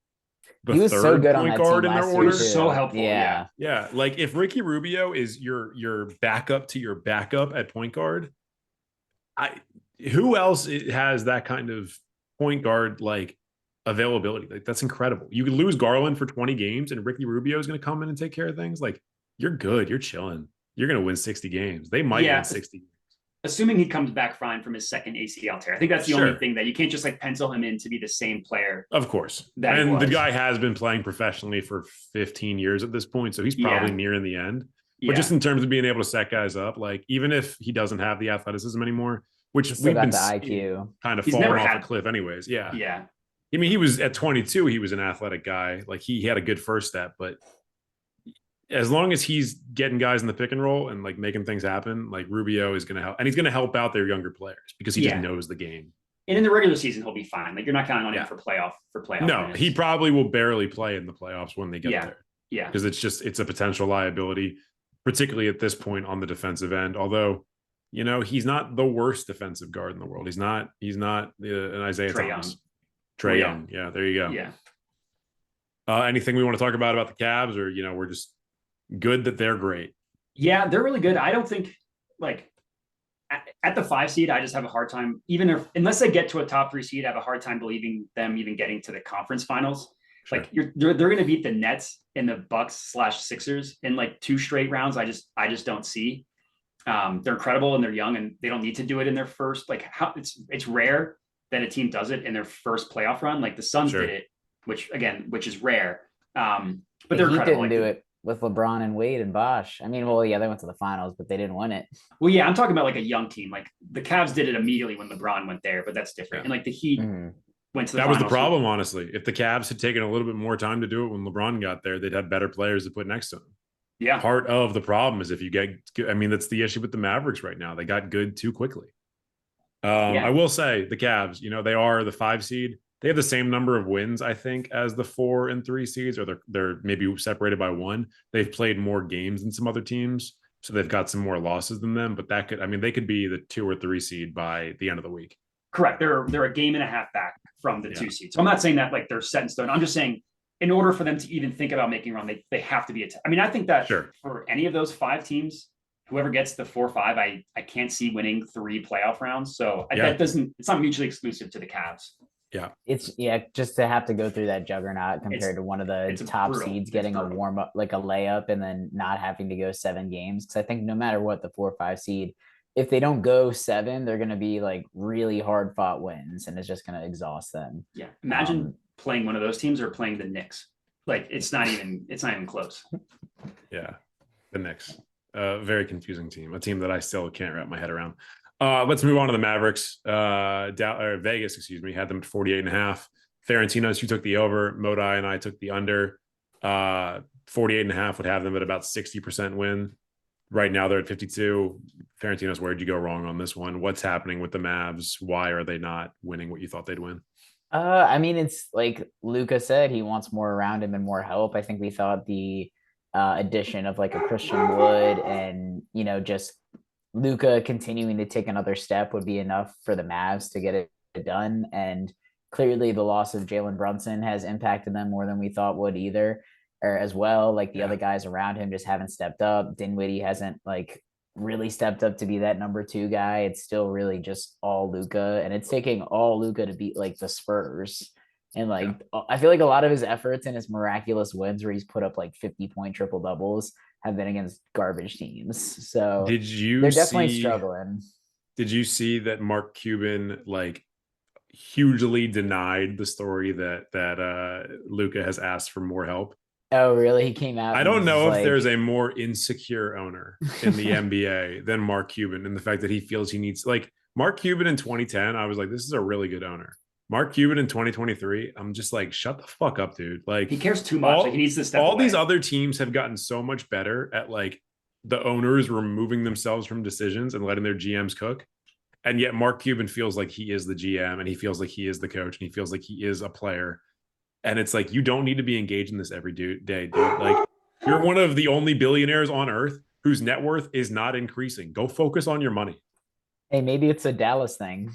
the He was third so good on point that guard team in their last year. order. He was so helpful, yeah. Yeah, like if Ricky Rubio is your backup to your backup at point guard, who else has that kind of point guard like availability? Like that's incredible. You could lose Garland for 20 games, and Ricky Rubio is going to come in and take care of things. Like you're good, you're chilling. You're going to win 60 games. They might win 60. Assuming he comes back fine from his second ACL tear. I think that's the only thing that you can't just like pencil him in to be the same player. Of course. That he And the was. guy has been playing professionally for 15 years at this point, so he's probably Yeah. nearing the end. Yeah. But just in terms of being able to set guys up, like even if he doesn't have the athleticism anymore, which Still we've got been the seeing IQ. kind of He's falling never off had- a cliff anyways. Yeah. yeah. I mean, he was at 22, he was an athletic guy. Like he had a good first step, but as long as he's getting guys in the pick and roll and like making things happen, like Rubio is going to help, and he's going to help out their younger players because he Yeah. just knows the game. And in the regular season, he'll be fine. Like you're not counting on Yeah. him for playoff No, minutes. he probably will barely play in the playoffs when they get Yeah. there. Yeah. Because it's a potential liability, particularly at this point on the defensive end. Although, he's not the worst defensive guard in the world. He's not an Isaiah Trae Thomas. Young. Trae Yeah. Young. Yeah, there you go. Yeah. Anything we want to talk about the Cavs, or we're just good that they're great? Yeah, they're really good. I don't think like at the 5 seed, I just have a hard time, even if unless they get to a top 3 seed, I have a hard time believing them even getting to the conference finals. Sure. Like they're going to beat the Nets and the Bucks/Sixers in like 2 straight rounds. I just don't see. They're incredible and they're young and they don't need to do it in their first. Like how it's rare that a team does it in their first playoff run. Like the Suns Sure. did it, which is rare. But The they're Heat incredible. didn't do it with LeBron and Wade and Bosh. I mean, well, yeah, they went to the finals, but they didn't win it. Well, yeah, I'm talking about like a young team. Like the Cavs did it immediately when LeBron went there, but that's different. Yeah. And like the Heat went to the That was the finals. problem, honestly. If the Cavs had taken a little bit more time to do it when LeBron got there, they'd have better players to put next to him. Yeah. Part of the problem is if you get, I mean, that's the issue with the Mavericks right now. They got good too quickly. I will say the Cavs, they are the 5 seed. They have the same number of wins, I think, as the 4 and 3 seeds, or they're maybe separated by 1. They've played more games than some other teams, so they've got some more losses than them. But they could be the 2 or 3 seed by the end of the week. Correct. They're a game and a half back from the 2 seeds. So I'm not saying that like they're set in stone. I'm just saying in order for them to even think about making a run, they have to be I mean, I think that for any of those 5 teams, whoever gets the 4-5, I can't see winning 3 playoff rounds. So it's not mutually exclusive to the Cavs. Yeah. It's just to have to go through that juggernaut compared to one of the top seeds getting a warm up, like a layup, and then not having to go 7 games. Because I think no matter what, the 4 or 5 seed, if they don't go 7, they're going to be like really hard fought wins, and it's just going to exhaust them. Yeah. Imagine playing one of those teams or playing the Knicks. Like it's not even close. Yeah. The Knicks. Very confusing team. A team that I still can't wrap my head around. Let's move on to the Mavericks. Vegas, had them at 48.5. Ferentinos, you took the over. Modi and I took the under. 48.5 would have them at about 60% win. Right now they're at 52. Ferentinos, where'd you go wrong on this one? What's happening with the Mavs? Why are they not winning what you thought they'd win? I mean, it's like Luka said, he wants more around him and more help. I think we thought the addition of like a Christian Wood and, just Luka continuing to take another step would be enough for the Mavs to get it done. And clearly the loss of Jalen Brunson has impacted them more than we thought would either, or as well. Like the other guys around him just haven't stepped up. Dinwiddie hasn't like really stepped up to be that number 2 guy. It's still really just all Luka, and it's taking all Luka to beat like the Spurs. And like I feel like a lot of his efforts and his miraculous wins where he's put up like 50-point triple doubles have been against garbage teams. So they're definitely struggling. Did you see that Mark Cuban like hugely denied the story that Luka has asked for more help? Oh, really? He came out. I don't know if there's a more insecure owner in the NBA than Mark Cuban, and the fact that he feels he needs, like, Mark Cuban in 2010, I was like, this is a really good owner. Mark Cuban in 2023, I'm just like, shut the fuck up, dude. Like, he cares too much. Like, he needs to step away. These other teams have gotten so much better at like the owners removing themselves from decisions and letting their GMs cook. And yet Mark Cuban feels like he is the GM, and he feels like he is the coach, and he feels like he is a player. And it's like, you don't need to be engaged in this every day, dude. Like, you're one of the only billionaires on earth whose net worth is not increasing. Go focus on your money. Hey, maybe it's a Dallas thing.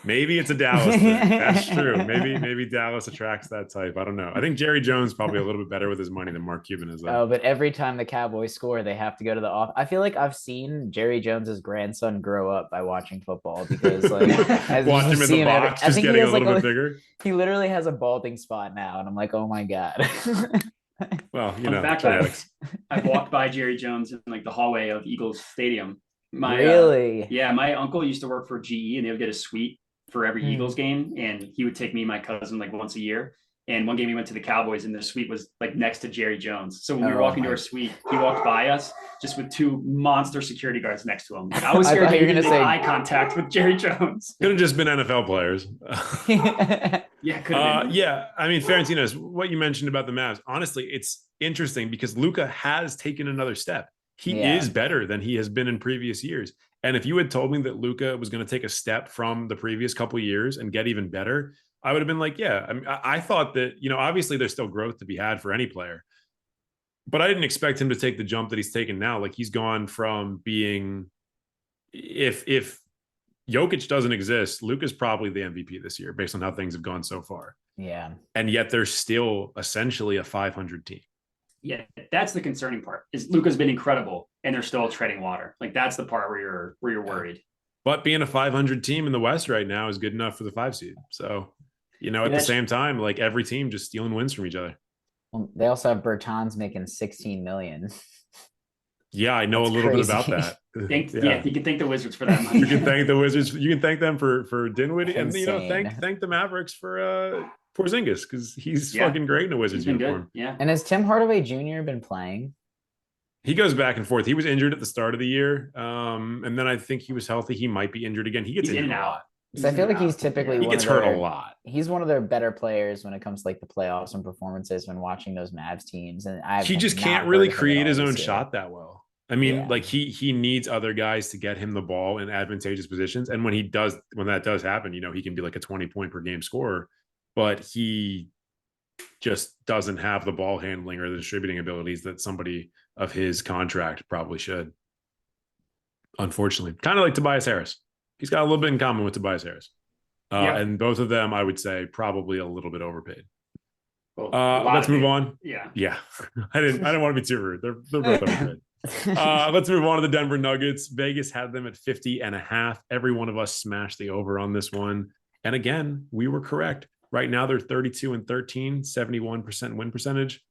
Maybe it's a Dallas thing. That's true. Maybe Dallas attracts that type. I don't know. I think Jerry Jones probably a little bit better with his money than Mark Cuban is. Oh, but every time the Cowboys score, they have to go to the off. I feel like I've seen Jerry Jones's grandson grow up by watching football, because like watch him in the box, just getting a little bit bigger. He literally has a balding spot now, and I'm like, oh my god. Well, I've walked by Jerry Jones in like the hallway of Eagles Stadium. Really? My uncle used to work for GE, and they would get a suite for every Eagles game, and he would take me and my cousin like once a year. And one game we went to the Cowboys, and the suite was like next to Jerry Jones. So when we were walking to our suite, he walked by us just with 2 monster security guards next to him. I was scared to make eye contact with Jerry Jones. Could have just been NFL players. Yeah, could have been. Yeah, I mean, Ferentinos, what you mentioned about the Mavs, honestly, it's interesting because Luka has taken another step. He is better than he has been in previous years. And if you had told me that Luka was going to take a step from the previous couple of years and get even better, I would have been like, yeah. I mean, I thought that, obviously there's still growth to be had for any player, but I didn't expect him to take the jump that he's taken now. Like, he's gone from being, if Jokic doesn't exist. Luka's probably the MVP this year based on how things have gone so far. Yeah. And yet they're still essentially a 500 team. Yeah, that's the concerning part. Is Luka's been incredible and they're still treading water. Like that's the part where you're worried. But being a 500 team in the West right now is good enough for the 5 seed. So, at the same time, like every team just stealing wins from each other. Well, they also have Bertans making 16 million. Yeah, I know That's a little crazy. bit about that. Yeah, you can thank the Wizards for that money. You can thank the Wizards. You can thank them for Dinwiddie, and Insane. thank the Mavericks for Porzingis because he's fucking great in a Wizards uniform. Good. Yeah. And has Tim Hardaway Jr. been playing? He goes back and forth. He was injured at the start of the year, and then I think he was healthy. He might be injured again. He gets He's injured in and a out. lot. So I feel like he's typically He one gets of hurt their- a lot. He's one of their better players when it comes to like the playoffs and performances when watching those Mavs teams. And He just can't really create his own shot that well. I mean, like he needs other guys to get him the ball in advantageous positions. And when that does happen, he can be like a 20-point per game scorer, but he just doesn't have the ball handling or the distributing abilities that somebody of his contract probably should. Unfortunately, kind of like Tobias Harris. He's got a little bit in common with Tobias Harris. And both of them, I would say, probably a little bit overpaid. Well, let's move on. Yeah. I didn't want to be too rude. They're both overpaid. Let's move on to the Denver Nuggets. Vegas had them at 50.5. Every one of us smashed the over on this one. And again, we were correct. Right now they're 32-13, 71% win percentage.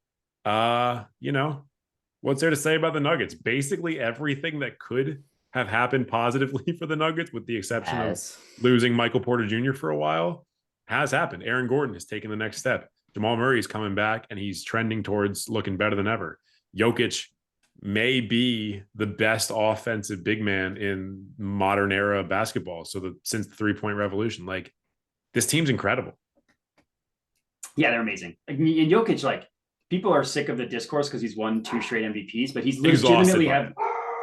What's there to say about the Nuggets? Basically everything that could have happened positively for the Nuggets, with the exception of losing Michael Porter Jr. for a while, has happened. Aaron Gordon has taken the next step. Jamal Murray is coming back and he's trending towards looking better than ever. Jokic may be the best offensive big man in modern era basketball. So since the 3-point revolution, like this team's incredible. Yeah, they're amazing. Like, and Jokic, like people are sick of the discourse because he's won 2 straight MVPs, but he's legitimately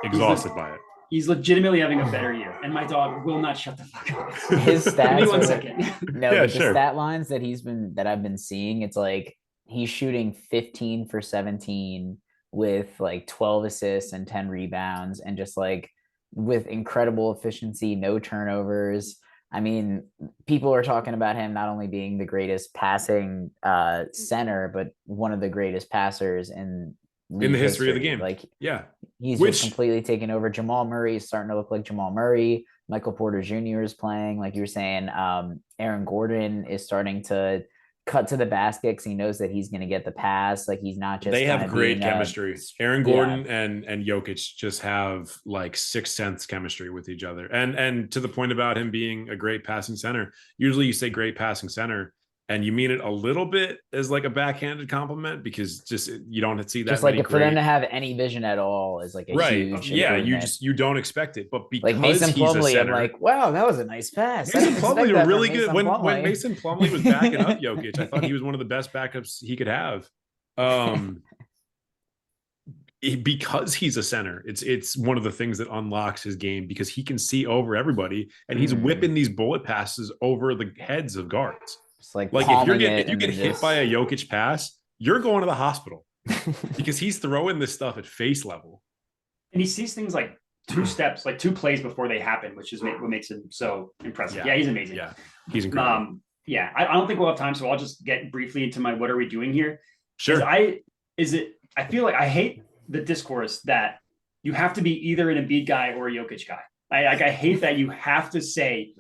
exhausted by it. He's legitimately having a better year. And my dog will not shut the fuck up. His stats. Give me 1 second. No, but the stat lines that I've been seeing, it's like he's shooting 15 for 17 with like 12 assists and 10 rebounds and just like with incredible efficiency, no turnovers. I mean, people are talking about him not only being the greatest passing center, but one of the greatest passers in the history of the game. Like, yeah, he's just completely taken over. Jamal Murray is starting to look like Jamal Murray. Michael Porter Jr. is playing, like you were saying. Aaron Gordon is starting to cut to the basket because he knows that he's going to get the pass. Like he's not just. They have great chemistry. Aaron Gordon and Jokic just have like sixth sense chemistry with each other. And to the point about him being a great passing center, usually you say great passing center and you mean it a little bit as like a backhanded compliment because just you don't see that. Just like for them to have any vision at all is like a huge you don't expect it. But because like Mason he's Plumlee, a center, I'm like, wow, that was a nice pass. Mason Plumlee was really good when Mason Plumlee was backing up Jokic. I thought he was one of the best backups he could have. Because he's a center, it's one of the things that unlocks his game because he can see over everybody and he's whipping these bullet passes over the heads of guards. Like if you get hit by a Jokic pass, you're going to the hospital because he's throwing this stuff at face level. And he sees things like 2 steps, like 2 plays before they happen, which is what makes him so impressive. Yeah, he's amazing. Yeah, he's incredible. I don't think we'll have time, so I'll just get briefly into my what are we doing here. Sure. I feel like I hate the discourse that you have to be either an Embiid guy or a Jokic guy. I hate that you have to say.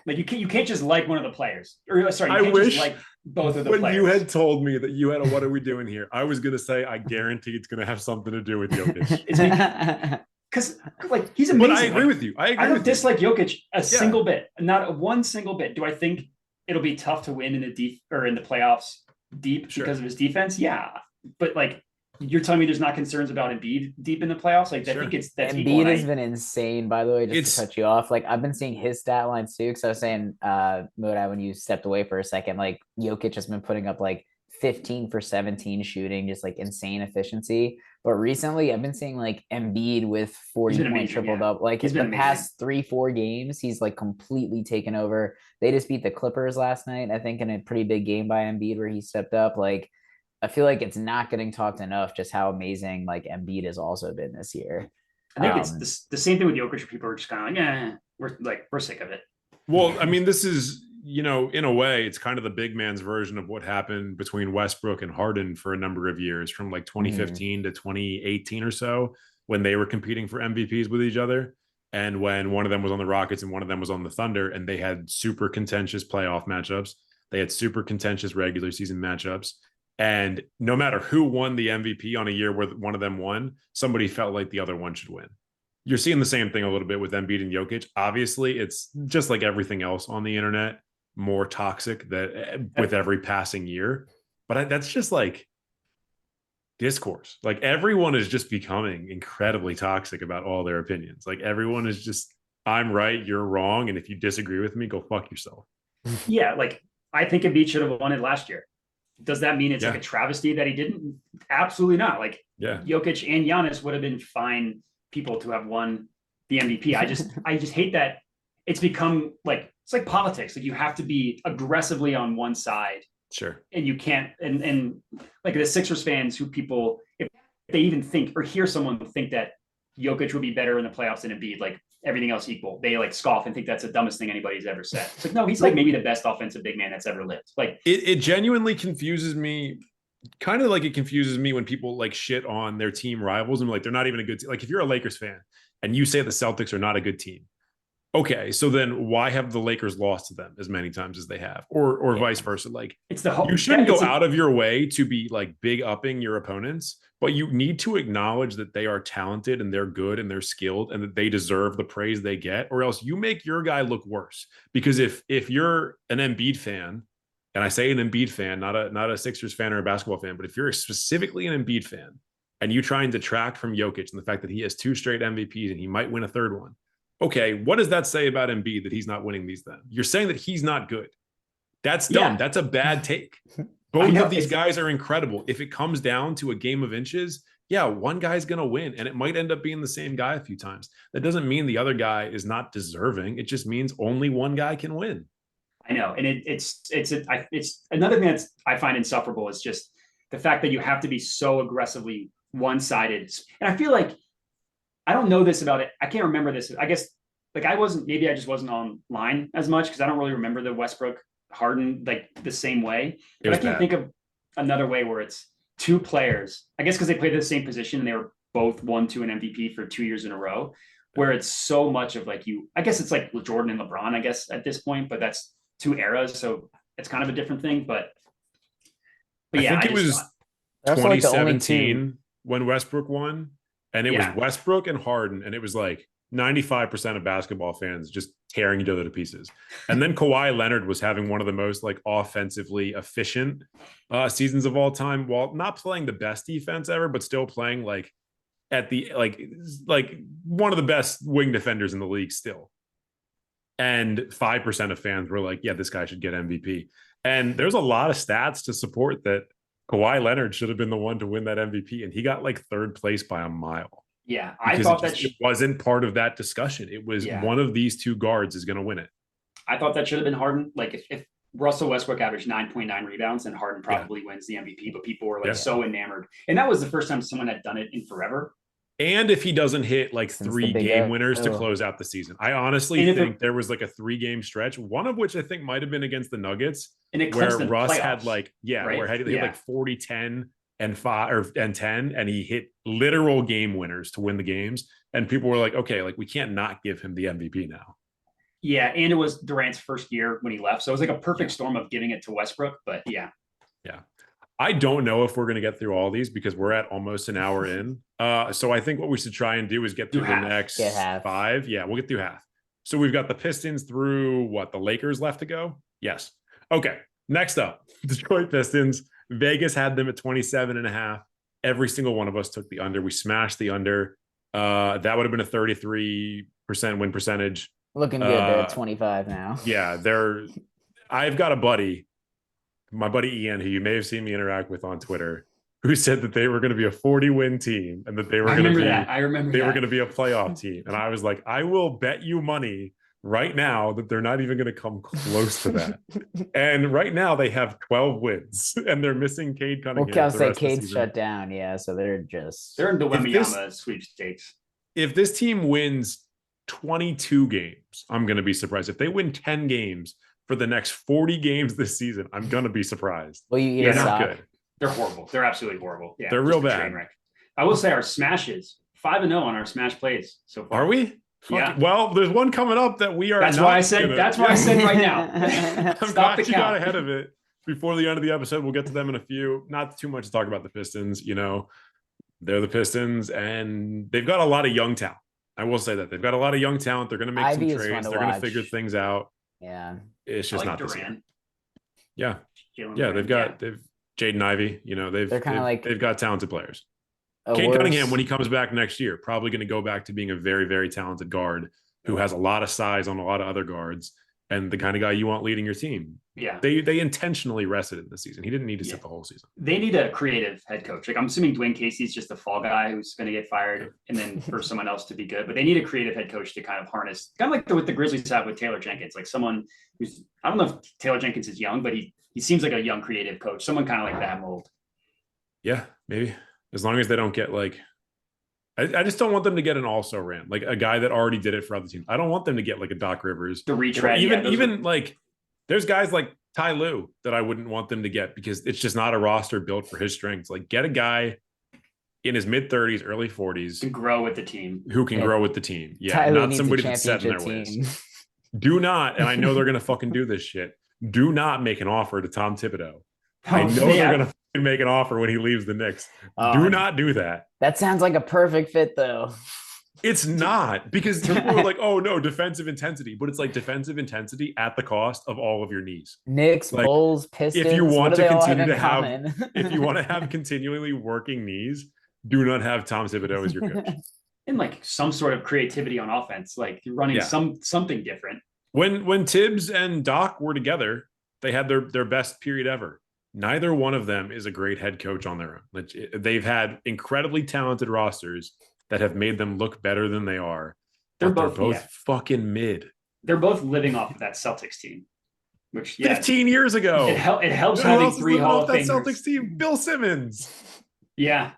Like you can't just like one of the players. Or sorry, you can't just like both of the players. When you had told me that you had a what are we doing here, I was gonna say I guarantee it's gonna have something to do with Jokic. Because like he's amazing. But I agree with you. I don't dislike Jokic a single bit. Not one single bit. Do I think it'll be tough to win in the playoffs deep because of his defense? Yeah. But like you're telling me there's not concerns about Embiid deep in the playoffs? Like I think that's Embiid has been insane, by the way, just to cut you off. Like I've been seeing his stat lines too. Because I was saying, Moda, when you stepped away for a second, like Jokic has been putting up like 15 for 17 shooting, just like insane efficiency. But recently I've been seeing like Embiid with 40-point triple-double. Like the past 3-4 games, he's like completely taken over. They just beat the Clippers last night, I think, in a pretty big game by Embiid where he stepped up. Like I feel like it's not getting talked enough just how amazing like Embiid has also been this year. I think it's the same thing with Jokic. People are just kind of like, we're sick of it. Well, I mean, this is, in a way, it's kind of the big man's version of what happened between Westbrook and Harden for a number of years, from like 2015 to 2018 or so, when they were competing for MVPs with each other. And when one of them was on the Rockets and one of them was on the Thunder, and they had super contentious playoff matchups, they had super contentious regular season matchups. And no matter who won the MVP on a year where one of them won, somebody felt like the other one should win. You're seeing the same thing a little bit with Embiid and Jokic. Obviously, it's just like everything else on the internet, more toxic that with every passing year. But that's just like discourse. Like everyone is just becoming incredibly toxic about all their opinions. Like everyone is just, I'm right, you're wrong, and if you disagree with me, go fuck yourself. Yeah, like I think Embiid should have won it last year. Does that mean it's like a travesty that he didn't? Absolutely not. Like Jokic and Giannis would have been fine people to have won the MVP. I just hate that it's become like, it's like politics. Like you have to be aggressively on one side. Sure. And you can't, and like the Sixers fans who people, if they even think or hear someone think that Jokic would be better in the playoffs than Embiid, like everything else equal, they like scoff and think that's the dumbest thing anybody's ever said. It's like, no, he's like maybe the best offensive big man that's ever lived. Like it genuinely confuses me. Kind of like it confuses me when people like shit on their team rivals and like they're not even a good team. Like if you're a Lakers fan and you say the Celtics are not a good team, okay, so then why have the Lakers lost to them as many times as they have, or vice versa? Like it's the whole, you shouldn't go out of your way to be like big upping your opponents, but you need to acknowledge that they are talented and they're good and they're skilled and that they deserve the praise they get, or else you make your guy look worse. Because if you're an Embiid fan, and I say an Embiid fan, not a Sixers fan or a basketball fan, but if you're specifically an Embiid fan and you try and detract from Jokic and the fact that he has 2 straight MVPs and he might win a third one, okay, what does that say about Embiid that he's not winning these then? You're saying that he's not good. That's dumb. Yeah. That's a bad take. Both of these guys are incredible. If it comes down to a game of inches, yeah, one guy's going to win, and it might end up being the same guy a few times. That doesn't mean the other guy is not deserving. It just means only one guy can win. I know. And it's another thing that's I find insufferable is just the fact that you have to be so aggressively one-sided. And I feel like, I don't know this about it. I can't remember this. I guess like maybe I just wasn't online as much because I don't really remember the Westbrook Harden like the same way. But I can't think of another way where it's 2 players, I guess because they played the same position and they were both 1-2 an MVP for 2 years in a row, where it's so much of like I guess it's like Jordan and LeBron, I guess at this point, but that's 2 eras. So it's kind of a different thing, but yeah. I think it was 2017 when Westbrook won. And it was Westbrook and Harden, and it was like 95% of basketball fans just tearing each other to pieces. And then Kawhi Leonard was having one of the most like offensively efficient seasons of all time, while not playing the best defense ever, but still playing like at the like one of the best wing defenders in the league still. And 5% of fans were like, yeah, this guy should get MVP. And there's a lot of stats to support that Kawhi Leonard should have been the one to win that MVP, and he got like 3rd place by a mile. Yeah, I thought it wasn't part of that discussion. It was one of these 2 guards is going to win it. I thought that should have been Harden. Like if Russell Westbrook averaged 9.9 rebounds, then Harden probably wins the MVP. But people were like so enamored, and that was the first time someone had done it in forever. And if he doesn't hit like 3 game winners to close out the season, I honestly think there was like a 3-game stretch, one of which I think might have been against the Nuggets, where Russ had like, where he had like 40, 10 and 5 and 10, and he hit literal game winners to win the games. And people were like, okay, like we can't not give him the MVP now. Yeah. And it was Durant's first year when he left. So it was like a perfect storm of giving it to Westbrook, but yeah. I don't know if we're going to get through all these because we're at almost an hour in. So I think what we should try and do is get through the next 5. Yeah, we'll get through half. So we've got the Pistons through the Lakers left to go? Yes. Okay. Next up, Detroit Pistons. Vegas had them at 27.5. Every single one of us took the under. We smashed the under. That would have been a 33% win percentage. Looking good. They're at 25 now. Yeah, I've got a buddy, my buddy Ian, who you may have seen me interact with on Twitter, who said that they were going to be a 40-win team and that they were going to be were going to be a playoff team. And I was like, I will bet you money right now that they're not even going to come close to that. And right now they have 12 wins and they're missing Cade Cunningham. Well, I'll say Cade's shut down. Yeah. So they're in the Wembanyama sweepstakes. If this team wins 22 games, I'm going to be surprised. If they win 10 games for the next 40 games this season, I'm going to be surprised. Will you eat Yeah, a not sock? good. They're horrible. They're absolutely horrible. Yeah, They're just real a bad. train wreck. I will say our smashes 5-0 on our smash plays so far. Are we? Yeah. Well, there's one coming up that we are. That's not why I said. gonna- That's why I said right now. I'm Stop glad the you got count. ahead of it before the end of the episode. We'll get to them in a few. Not too much to talk about the Pistons. You know, they're the Pistons, and they've got a lot of young talent. I will say that they've got a lot of young talent. They're going to make Ivy some is fun trades. to They're going to watch. figure things out. Yeah. It's I just like not this year. Durant. Yeah, Jalen yeah. Durant, They've Jaden Ivey. You know, They're kinda like they've got talented players. a Kane worse- Cunningham, when he comes back next year, probably going to go back to being a very, very talented guard who has a lot of size on a lot of other guards and the kind of guy you want leading your team. Yeah, They intentionally rested him this season. He didn't need to sit the whole season. they need a creative head coach. Like I'm assuming Dwayne Casey's just a fall guy who's going to get fired, and then for someone else to be good. But they need a creative head coach to kind of harness, kind of like what the Grizzlies have with Taylor Jenkins, like someone who's I don't know if Taylor Jenkins is young, but he seems like a young creative coach, someone kind of like that mold. Yeah, maybe. As long as they don't get like I just don't want them to get an also ran, like a guy that already did it for other teams. I don't want them to get like a Doc Rivers. The Or retread, even like there's guys like Ty Lue that I wouldn't want them to get because it's just not a roster built for his strengths. Like get a guy in his mid 30s, early 40s to grow with the team. who can Yeah. grow with the team. Yeah, Tyler not needs a somebody that's set in their championship ways. team. Do not, and I know they're gonna fucking do this shit. Do not make an offer to Tom Thibodeau. I know they're gonna fucking make an offer when he leaves the Knicks. Do not do that. That sounds like a perfect fit, though. It's not because people are like, oh no, defensive intensity, but it's like defensive intensity at the cost of all of your knees. Knicks, Like, Bulls, Pistons. If you want what do to they all continue in to have, common? if you want to have continually working knees, do not have Tom Thibodeau as your coach. And like some sort of creativity on offense, like you're running Yeah. something different. When Tibbs and Doc were together, they had their best period ever. Neither one of them is a great head coach on their own. Like, they've had incredibly talented rosters that have made them look better than they are. They're but both fucking mid. They're both living off of that Celtics team, which 15 years ago. it helps Who having else is 3 living Hall off of that Famers. Celtics team? Bill Simmons. Yeah,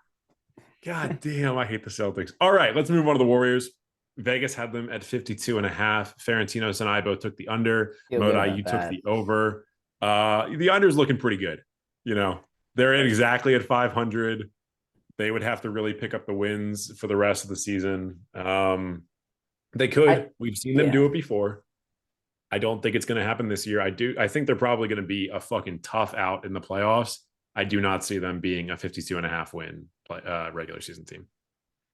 God damn, I hate the Celtics. All right, let's move on to the Warriors. Vegas had them at 52.5. Ferentinos and I both took the under. Feel good Modi, about you that. took the over. The under's looking pretty good. You know, they're exactly at 500. They would have to really pick up the wins for the rest of the season. They could. We've seen them yeah. do it before. I don't think it's going to happen this year. I think they're probably going to be a fucking tough out in the playoffs. I do not see them being a 52.5 win regular season team.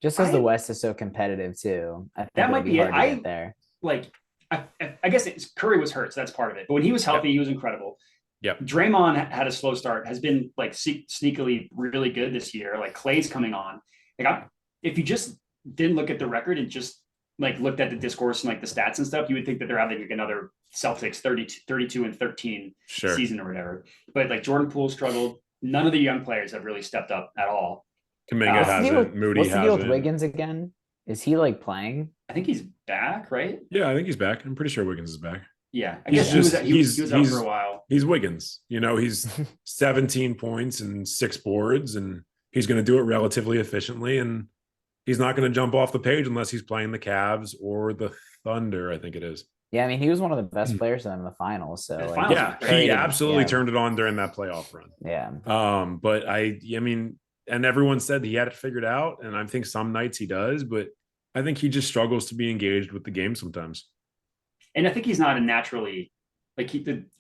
Just because I- the West is so competitive too, I think That it'll might be be it. hard to get there. like I guess Curry was hurt, so that's part of it. But when he was healthy, he was incredible. Yep. Draymond had a slow start, has been like sneakily really good this year. Like Clay's coming on. Like if you just didn't look at the record and just like looked at the discourse and like the stats and stuff, you would think that they're having like another Celtics 32 and 13 Sure. season or whatever. But like Jordan Poole struggled. None of the young players have really stepped up at all. Kaminga What's the deal hasn't. with- Moody What's the deal with hasn't. Wiggins again? Is he like playing? I think he's back, right? Yeah, I think he's back. I'm pretty sure Wiggins is back. Yeah. I He's guess he was, just- he was out he's- for a while. He's Wiggins. You know, he's 17 points and 6 boards, and he's going to do it relatively efficiently. And he's not going to jump off the page unless he's playing the Cavs or the Thunder, I think it is. Yeah, I mean, he was one of the Hmm. best players in the finals. So The like, finals Yeah, was he great. absolutely Yeah. turned it on during that playoff run. yeah. But I mean, and everyone said he had it figured out, and I think some nights he does, but I think he just struggles to be engaged with the game sometimes. And I think he's not a naturally like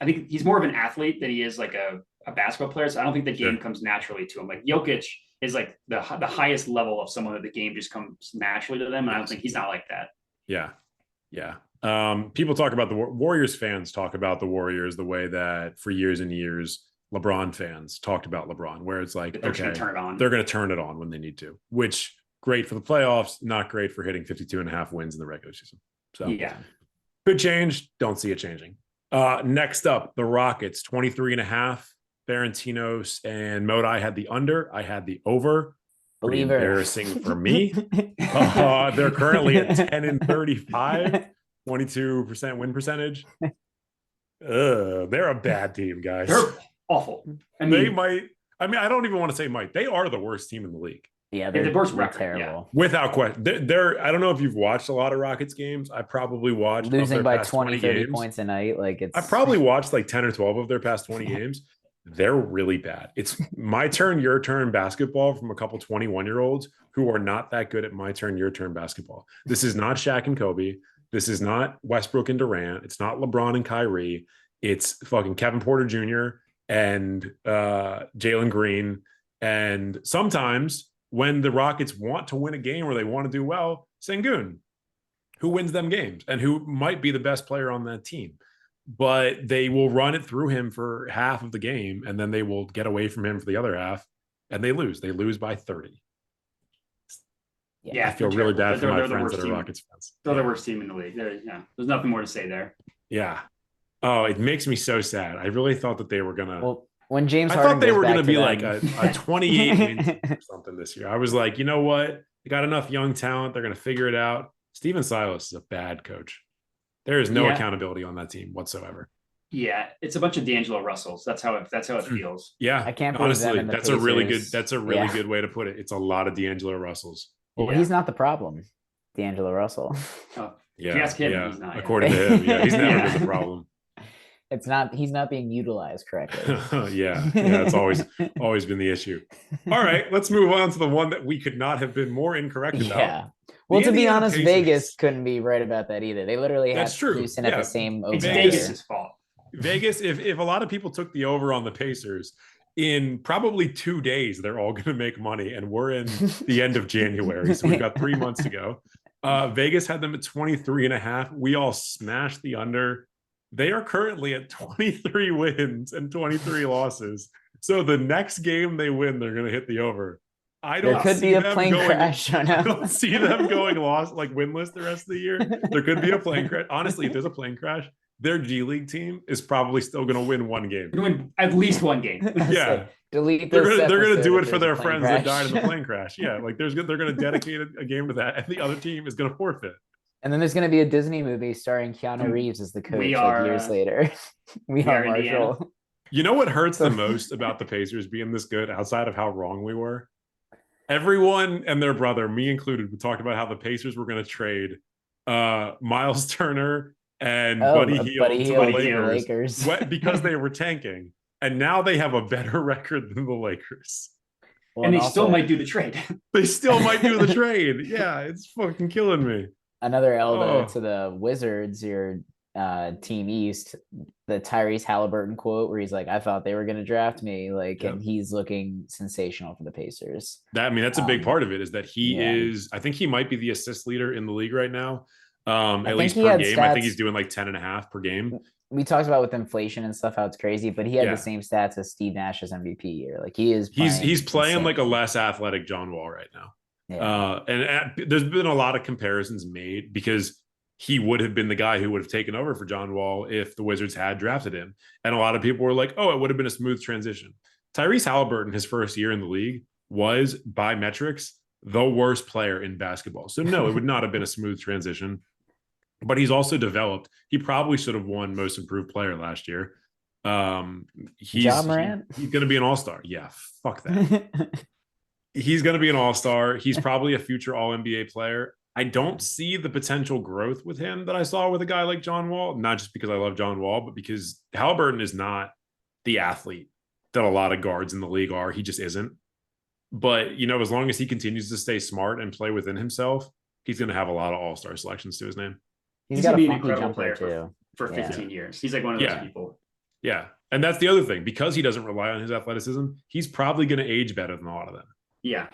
I think he's more of an athlete than he is like a basketball player. So I don't think the game Sure. comes naturally to him. Like Jokic is like the highest level of someone that the game just comes naturally to them. And I don't think he's not like that. Yeah. Yeah. People talk about the Warriors fans talk about the Warriors the way that for years and years, LeBron fans talked about LeBron, where it's like, But they're just okay, gonna turn it on. they're going to turn it on when they need to, which great for the playoffs, not great for hitting 52.5 wins in the regular season. So Yeah. could change. Don't see it changing. Next up, the Rockets, 23.5. Ferentinos and Modi had the under. I had the over. Pretty Believer. embarrassing for me. They're currently at 10 and 35, 22% win percentage. They're a bad team, guys. They're awful. I They mean, might. I mean, I don't even want to say might. They are the worst team in the league. Yeah, the they're, worst they're record, yeah. terrible. Without question. They're I don't know if you've watched a lot of Rockets games. I probably watched of Losing their by past 20, 30 games. points a night. Like I it's probably watched like 10 or 12 of their past 20 games. They're really bad. It's my turn, your turn basketball from a couple 21-year-olds who are not that good at my turn, your turn basketball. This is not Shaq and Kobe. This is not Westbrook and Durant. It's not LeBron and Kyrie. It's fucking Kevin Porter Jr. and Jalen Green. And sometimes when the Rockets want to win a game or they want to do well, Sengun, who wins them games and who might be the best player on that team. But they will run it through him for half of the game, and then they will get away from him for the other half, and they lose. They lose by 30. Yeah, I feel they're really terrible. bad for my They're the friends worst that are team. Rockets fans. They're the worst team in the league. There's nothing more to say there. Yeah. Oh, it makes me so sad. I really thought that they were gonna. well when James I Harden thought they goes were back gonna to be them- like a 28 win team or something this year. I was like, you know what? They got enough young talent. They're gonna figure it out. Steven Silas is a bad coach. There is no Yeah. accountability on that team whatsoever. Yeah, it's a bunch of D'Angelo Russells. That's how it feels. Yeah, I can't believe them honestly, and the that's a really good. Pacers. That's a really Yeah. good way to put it. It's a lot of D'Angelo Russells. Well, Yeah. he's not the problem, D'Angelo Russell. Oh, Yeah, If you ask him, yeah. he's not, yeah. According to him, yeah, he's never Yeah. been the problem. He's not being utilized correctly. yeah, it's always been the issue. All right, let's move on to the one that we could not have been more incorrect about. Yeah. Well, The to be Indiana honest, Pacers. Vegas couldn't be right about that either. They literally That's had true. Houston at Yeah. the same over. It's Vegas. Vegas's fault. Vegas, if a lot of people took the over on the Pacers, in probably 2 days, they're all going to make money. And we're in the end of January. So we've got 3 months to go. Vegas had them at 23.5. We all smashed the under. They are currently at 23 wins and 23 losses. So the next game they win, they're going to hit the over. I don't There could see be a them plane going, crash. I don't see them going lost, like winless the rest of the year. There could be a plane crash. Honestly, if there's a plane crash, their G League team is probably still going to win one game. You're gonna win at least one game. Yeah. Delete They're this gonna episode do if it for there's a their plane friends that crash. died in the plane crash. Yeah, like they're gonna dedicate a game to that, and the other team is gonna forfeit. And then there's going to be a Disney movie starring Keanu And Reeves as the coach we like are, years later. We are are Indiana. Marshall. You know what hurts the most about the Pacers being this good, outside of how wrong we were? Everyone and their brother, me included, we talked about how the Pacers were going to trade Miles Turner and Buddy Hield Buddy to Hield the to Lakers, Lakers. because they were tanking, and now they have a better record than the Lakers. Well, And they also, still might do the trade. They still might do the trade. Yeah, it's fucking killing me. another elbow Oh. to the Wizards, your team East, the Tyrese Halliburton quote where he's like, I thought they were going to draft me, like, Yep. and he's looking sensational for the Pacers. That's a big Um, part of it, is that he yeah. is, I think he might be the assist leader in the league right now. At think least he per had game. I think stats- he's doing like 10.5 per game. We talked about with inflation and stuff how it's crazy, but he had Yeah. the same stats as Steve Nash's MVP year. Like he is He's playing like a insane. less athletic John Wall right now. Yeah. There's been a lot of comparisons made because he would have been the guy who would have taken over for John Wall if the Wizards had drafted him. And a lot of people were like, oh, it would have been a smooth transition. Tyrese Halliburton, his first year in the league, was by metrics the worst player in basketball. So no, it would not have been a smooth transition. But he's also developed. He probably should have won Most Improved Player last year. Ja Morant? He's going to be an all-star. Yeah, fuck that. He's going to be an all-star. He's probably a future all-NBA player. I don't see the potential growth with him that I saw with a guy like John Wall, not just because I love John Wall, but because Halliburton is not the athlete that a lot of guards in the league are. He just isn't. But, as long as he continues to stay smart and play within himself, he's going to have a lot of all-star selections to his name. He's gonna got be a an funky incredible jumper player too. for Yeah. 15 years. He's like one of those Yeah. people. Yeah. And that's the other thing. Because he doesn't rely on his athleticism, he's probably going to age better than a lot of them. Yeah.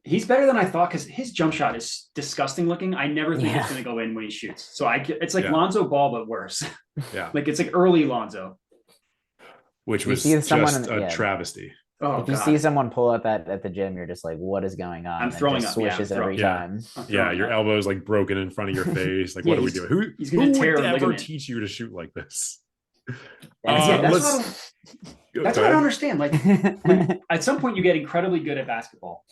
He's better than I thought because his jump shot is disgusting looking. I never think Yeah. it's going to go in when he shoots. So it's like Yeah. Lonzo Ball, but worse. Yeah. Like it's like early Lonzo. Which You was see someone just in- a yeah. travesty. Oh, If you God. see someone pull up at the gym, you're just like, what is going on? I'm And it throwing just up, yeah, I'm swishes throwing- every Yeah. time. I'm Yeah, throwing your up. elbow is like broken in front of your face. Like, Yeah, what are we he's- doing? he's Who gonna would tear a ever ligament. teach you to shoot like this? Yeah, that's let's- what Go I don't ahead. understand. Like at some point you get incredibly good at basketball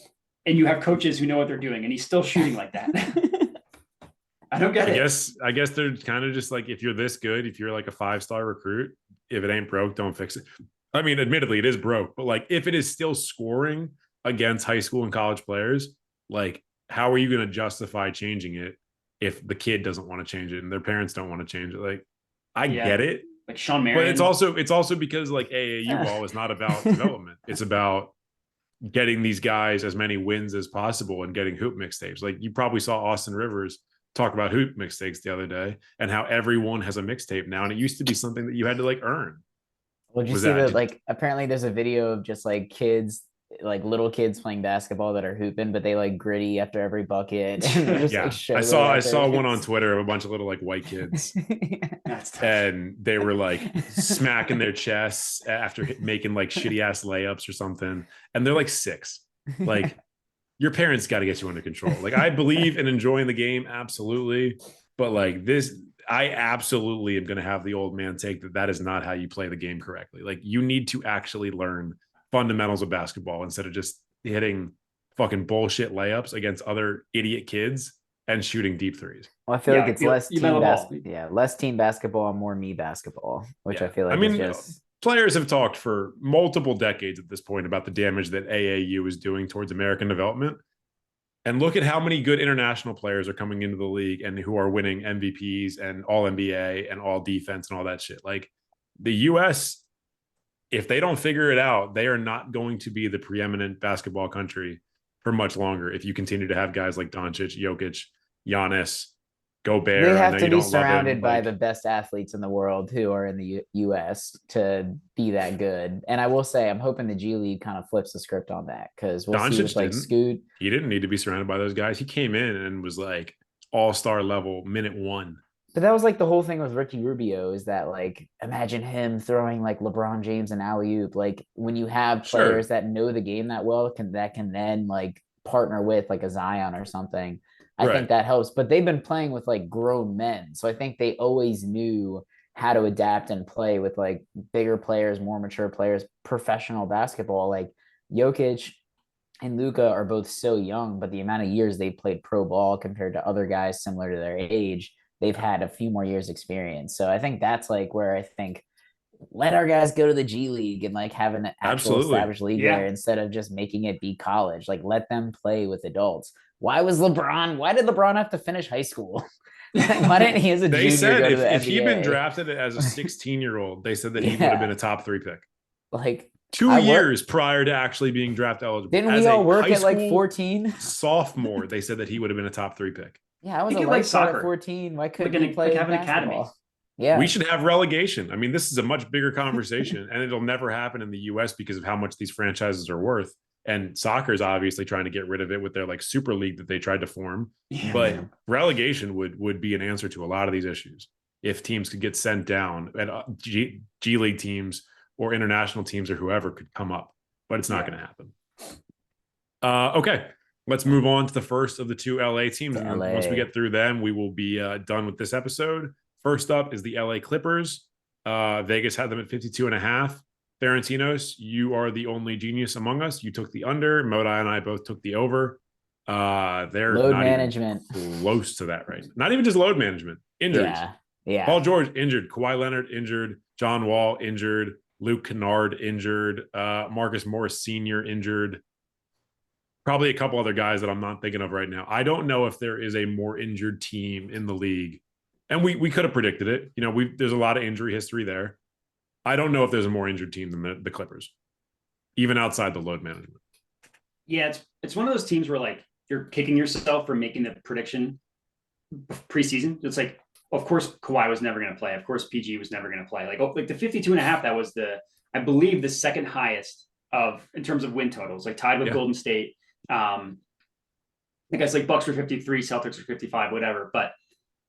and you have coaches who know what they're doing and he's still shooting like that. I don't get I it. guess they're kind of just like, if you're this good, if you're like a 5-star recruit, if it ain't broke, don't fix it. I mean, admittedly, it is broke, but like if it is still scoring against high school and college players, like how are you going to justify changing it if the kid doesn't want to change it and their parents don't want to change it? Like, I get it. Like Sean But Marion. it's also because like AAU ball is not about development. It's about getting these guys as many wins as possible and getting hoop mixtapes. Like you probably saw Austin Rivers talk about hoop mixtapes the other day and how everyone has a mixtape now. And it used to be something that you had to like earn. Well, did you see that? Like, apparently there's a video of just like kids, like little kids playing basketball that are hooping, but they like gritty after every bucket. And just, like, I saw one on Twitter of a bunch of little like white kids, and they were like smacking their chests after making like shitty ass layups or something, and they're like 6. Like, your parents got to get you under control. Like, I believe in enjoying the game, absolutely, but like this. I absolutely am going to have the old man take that is not how you play the game correctly. Like, you need to actually learn fundamentals of basketball instead of just hitting fucking bullshit layups against other idiot kids and shooting deep threes. Well, I feel like it's less team basketball and more me basketball, which I feel like is just... Players have talked for multiple decades at this point about the damage that AAU is doing towards American development. And look at how many good international players are coming into the league and who are winning MVPs and all NBA and all defense and all that shit. Like, the US, if they don't figure it out, they are not going to be the preeminent basketball country for much longer. If you continue to have guys like Doncic, Jokic, Giannis, Gobert, they have to be surrounded by the best athletes in the world who are in the US to be that good. And I will say, I'm hoping the G League kind of flips the script on that, because we'll see with like Scoot. He didn't need to be surrounded by those guys. He came in and was like all-star level minute 1. But that was like the whole thing with Ricky Rubio, is that like, imagine him throwing like LeBron James and alley-oop. Like, when you have players that know the game that well, can then like partner with like a Zion or something. I think that helps, but they've been playing with like grown men. So I think they always knew how to adapt and play with like bigger players, more mature players, professional basketball. Like Jokic and Luka are both so young, but the amount of years they played pro ball compared to other guys similar to their age, they've had a few more years experience. So I think that's like where I think, let our guys go to the G League and like have an actual established league there, instead of just making it be college. Like, let them play with adults. Why did LeBron have to finish high school? Why didn't he, as a junior, said go to the if NBA? he'd been drafted as a 16-year-old, they said that he would have been a top 3 pick. Like, 2 years prior to actually being draft eligible. Didn't we all work at like 14? Sophomore, they said that he would have been a top 3 pick. Yeah, I was a lifeguard at 14. Why couldn't he play have an academy? Yeah, we should have relegation. I mean, this is a much bigger conversation, and it'll never happen in the US because of how much these franchises are worth. And soccer is obviously trying to get rid of it with their like super league that they tried to form. Yeah, but relegation would be an answer to a lot of these issues if teams could get sent down, and G League teams or international teams or whoever could come up. But it's not going to happen. Okay, let's move on to the first of the 2 LA teams. And once we get through them, we will be done with this episode. First up is the LA Clippers. Vegas had them at 52.5. Ferentinos, you are the only genius among us. You took the under. Modi and I both took the over. They're load not management even close to that right now. Not even just load management. Injuries. Yeah. Paul George injured. Kawhi Leonard injured. John Wall injured. Luke Kennard injured. Marcus Morris Sr. injured. Probably a couple other guys that I'm not thinking of right now. I don't know if there is a more injured team in the league. And we could have predicted it. You know, there's a lot of injury history there. I don't know if there's a more injured team than the Clippers, even outside the load management. Yeah, it's one of those teams where like you're kicking yourself for making the prediction preseason. It's like, of course, Kawhi was never going to play. Of course, PG was never going to play. Like the 52.5, that was I believe the second highest in terms of win totals, like tied with Golden State. I guess like Bucks were 53, Celtics were 55, whatever.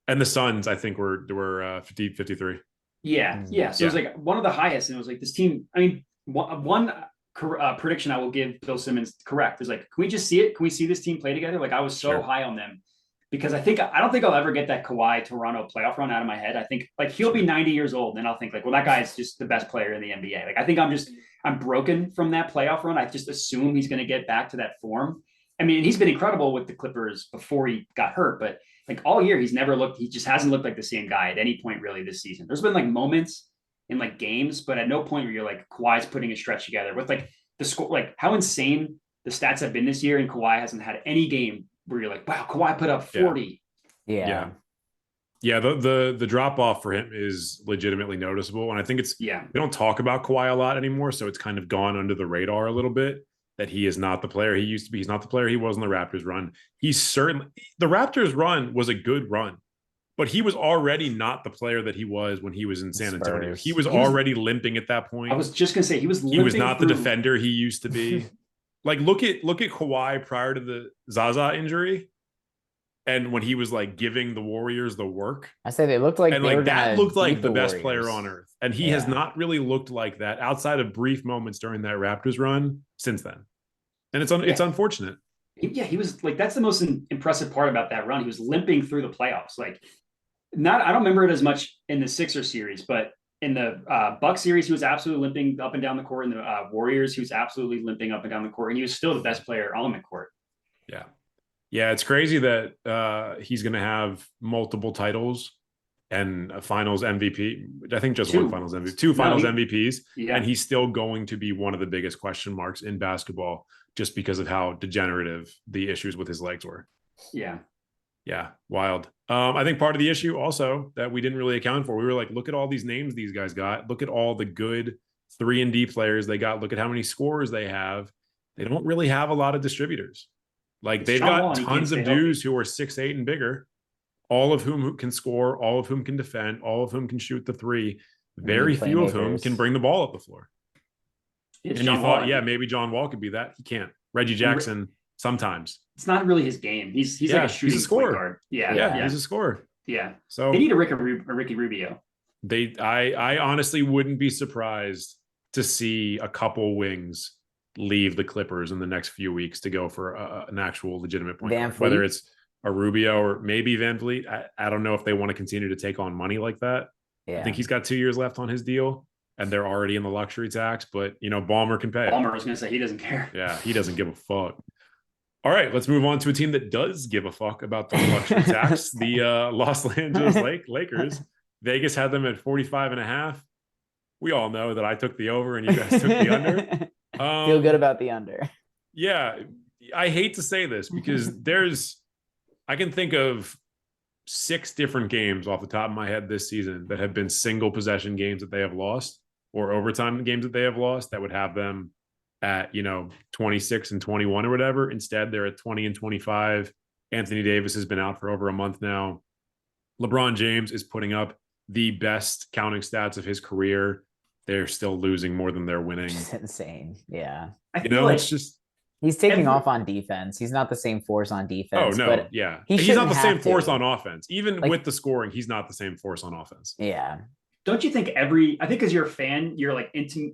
And the Suns, I think, were 50, 53. Yeah. So it was like one of the highest, and it was like this team. I mean, one prediction I will give Bill Simmons correct is like, can we just see it? Can we see this team play together? Like, I was so high on them because I don't think I'll ever get that Kawhi Toronto playoff run out of my head. I think like he'll be 90 years old, and I'll think like, well, that guy is just the best player in the NBA. Like, I think I'm broken from that playoff run. I just assume he's going to get back to that form. I mean, he's been incredible with the Clippers before he got hurt, but like all year, he just hasn't looked like the same guy at any point really this season. There's been like moments in like games, but at no point where you're like, Kawhi's putting a stretch together with like the score. Like, how insane the stats have been this year, and Kawhi hasn't had any game where you're like, wow, Kawhi put up 40. Yeah, the drop off for him is legitimately noticeable, and I think we don't talk about Kawhi a lot anymore, so it's kind of gone under the radar a little bit that he is not the player he used to be. He's not the player he was in the Raptors run. The Raptors run was a good run, but he was already not the player that he was when he was in San Antonio. He was already limping at that point. I was just gonna say he was not the defender he used to be. Like look at Kawhi prior to the Zaza injury. And when he was like giving the Warriors the work, I say they looked like and like that looked like the best player on earth. And he has not really looked like that outside of brief moments during that Raptors run since then. And it's unfortunate. Yeah, he was like, that's the most impressive part about that run. He was limping through the playoffs. Like, I don't remember it as much in the Sixers series, but in the Bucks series, he was absolutely limping up and down the court. In the Warriors, he was absolutely limping up and down the court, and he was still the best player on the court. Yeah. Yeah, it's crazy that he's going to have multiple titles and a finals MVP. I think just one finals MVP, two finals MVPs. Yeah. And he's still going to be one of the biggest question marks in basketball just because of how degenerative the issues with his legs were. Yeah. Yeah, wild. I think part of the issue also that we didn't really account for, we were like, look at all these names these guys got. Look at all the good 3-and-D players they got. Look at how many scorers they have. They don't really have a lot of distributors. Like they've got tons of dudes who are 6'8" and bigger, all of whom can score, all of whom can defend, all of whom can shoot the three. Very few of whom can bring the ball up the floor. And you thought, maybe John Wall could be that. He can't. Reggie Jackson sometimes. It's not really his game. He's like a shooting point guard. Yeah, he's a scorer. Yeah. So they need a Ricky Rubio. I honestly wouldn't be surprised to see a couple wings leave the Clippers in the next few weeks to go for an actual legitimate point guard, whether it's a Rubio or maybe Van Vliet. I don't know if they want to continue to take on money like that. Yeah. I think he's got 2 years left on his deal and they're already in the luxury tax, but Ballmer can pay. Ballmer was going to say he doesn't care. Yeah, he doesn't give a fuck. All right, let's move on to a team that does give a fuck about the luxury tax, the Los Angeles Lakers. Vegas had them at 45.5. We all know that I took the over and you guys took the under. Feel good about the under. Yeah, I hate to say this because I can think of 6 different games off the top of my head this season that have been single possession games that they have lost or overtime games that they have lost that would have them at 26 and 21 or whatever. Instead, they're at 20 and 25. Anthony Davis has been out for over a month now. LeBron James is putting up the best counting stats of his career. They're still losing more than they're winning. It's insane. Yeah. It's just he's taking off on defense. He's not the same force on defense. Oh no, but yeah. He's not the same force on offense. Even with the scoring, he's not the same force on offense. Yeah. Don't you think I think as you're a fan, you're like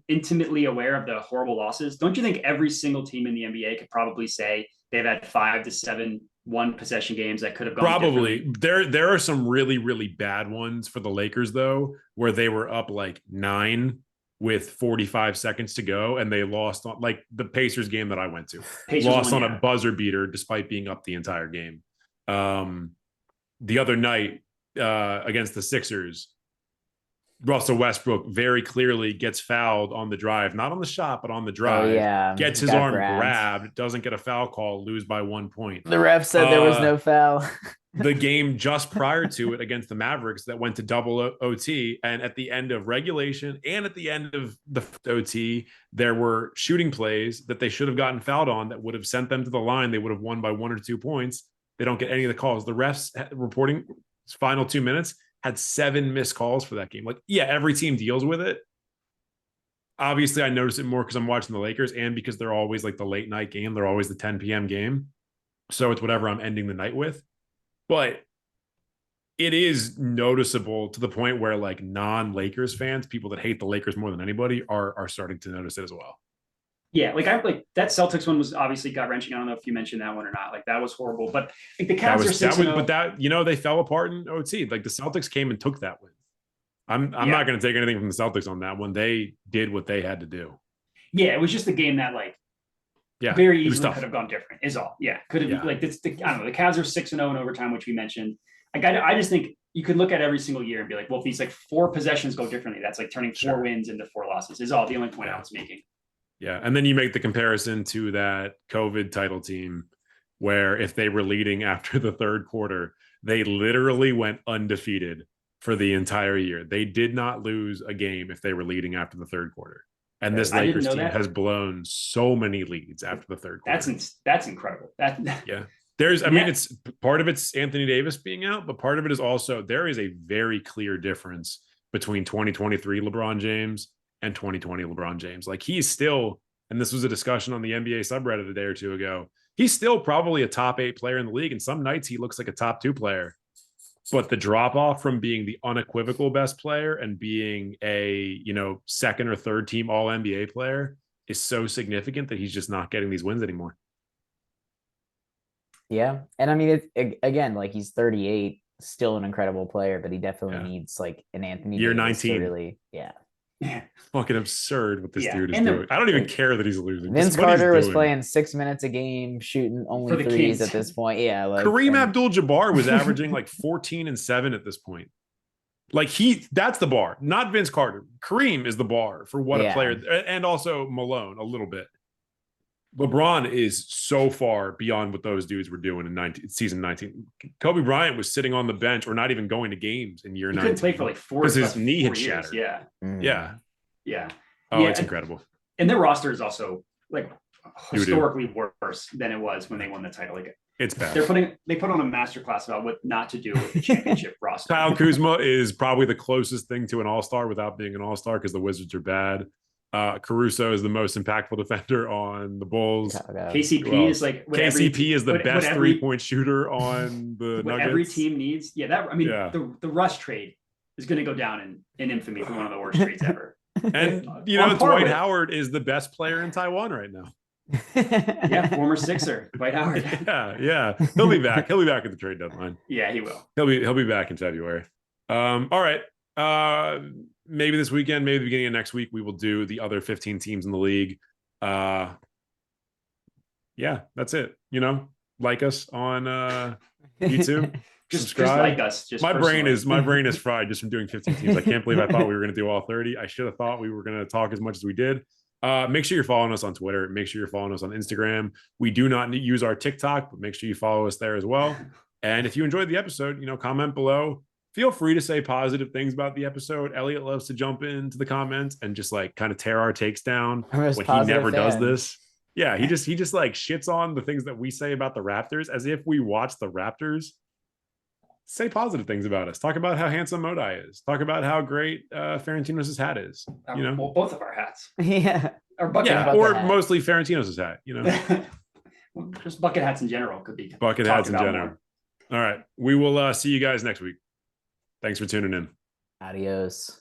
intimately aware of the horrible losses. Don't you think every single team in the NBA could probably say they've had 5 to 7 one possession games that could have gone probably there are some really, really bad ones for the Lakers though, where they were up like 9 with 45 seconds to go and they lost on like the Pacers game that I went to. Lost on a buzzer beater despite being up the entire game. The other night against the Sixers, Russell Westbrook very clearly gets fouled on the drive, not on the shot, but on the drive. Gets his arm grabbed, doesn't get a foul call, lose by 1 point. The ref said there was no foul. The game just prior to it against the Mavericks that went to double OT, and at the end of regulation and at the end of the OT, there were shooting plays that they should have gotten fouled on that would have sent them to the line. They would have won by 1 or 2 points. They don't get any of the calls. The refs reporting final 2 minutes had 7 missed calls for that game. Like, yeah, every team deals with it. Obviously, I notice it more because I'm watching the Lakers and because they're always like the late night game. They're always the 10 p.m. game. So it's whatever I'm ending the night with. But it is noticeable to the point where like non-Lakers fans, people that hate the Lakers more than anybody, are starting to notice it as well. Yeah, like that Celtics one was obviously gut-wrenching. I don't know if you mentioned that one or not. Like that was horrible. But like the Cavs are 6-0. But they fell apart in OT. Like the Celtics came and took that win. I'm not going to take anything from the Celtics on that one. They did what they had to do. Yeah, it was just a game that very easily could have gone different. Is all. Yeah, could have I don't know. The Cavs are 6-0 in overtime, which we mentioned. I just think you could look at every single year and be like, well, if these like 4 possessions go differently, that's like turning 4 wins into 4 losses. Is all the only point I was making. Yeah. And then you make the comparison to that COVID title team where if they were leading after the third quarter, they literally went undefeated for the entire year. They did not lose a game if they were leading after the third quarter. And this I didn't Lakers know team that. has blown so many leads after the third quarter. That's incredible. That Yeah. There's, I Yeah. mean, it's part of it's Anthony Davis being out, but part of it is also there is a very clear difference between 2023 LeBron James and 2020 LeBron James. Like he's still, and this was a discussion on the NBA subreddit a day or two ago, he's still probably a top 8 player in the league. And some nights he looks like a top 2 player. But the drop off from being the unequivocal best player and being a, second or third team all NBA player is so significant that he's just not getting these wins anymore. Yeah. And I mean, again, like he's 38, still an incredible player, but he definitely needs like an Anthony Year Davis to 19. really, yeah. Fucking absurd what this Yeah, dude is and doing. I don't even care that he's losing. Vince Just what he's Carter was doing. playing 6 minutes a game, shooting For only the threes Kings. at this point. Yeah. Like Kareem Abdul-Jabbar was averaging like 14 and 7 at this point. Like that's the bar, not Vince Carter. Kareem is the bar for what a player, and also Malone a little bit. LeBron is so far beyond what those dudes were doing in season 19. Kobe Bryant was sitting on the bench or not even going to games in year 19. He couldn't play for like 4 because his knee had years. shattered. Yeah. Yeah. Yeah. Oh, Yeah, it's incredible. And their roster is also like Doo-doo. historically worse than it was when they won the title. Like It's bad. they put on a masterclass about what not to do with the championship roster. Kyle Kuzma is probably the closest thing to an all-star without being an all-star because the Wizards are bad. Caruso is the most impactful defender on the Bulls. KCP is like KCP is the best three-point shooter on the what Nuggets. every team needs. Yeah, the Russ trade is going to go down in infamy for one of the worst trades ever. And On par Dwight with- Howard is the best player in Taiwan right now. Yeah, former Sixer, Dwight Howard. Yeah. He'll be back. He'll be back at the trade deadline. Yeah, he will. He'll be back in February. All right. Maybe this weekend, maybe the beginning of next week, we will do the other 15 teams in the league. Yeah, that's it. Like us on YouTube. Just Subscribe. like us. My brain is fried just from doing 15 teams. I can't believe I thought we were going to do all 30. I should have thought we were going to talk as much as we did. Make sure you're following us on Twitter. Make sure you're following us on Instagram. We do not use our TikTok, but make sure you follow us there as well. And if you enjoyed the episode, comment below. Feel free to say positive things about the episode. Elliot loves to jump into the comments and just like kind of tear our takes down when he never does this. Yeah, he just like shits on the things that we say about the Raptors as if we watch the Raptors. Say positive things about us. Talk about how handsome Modai is. Talk about how great Ferentinos' hat is. Well, both of our hats. Yeah. Or bucket Yeah, hats. or mostly Ferentinos' hat. Just bucket hats in general could be Bucket talked hats in about general. more. All right. We will see you guys next week. Thanks for tuning in. Adios.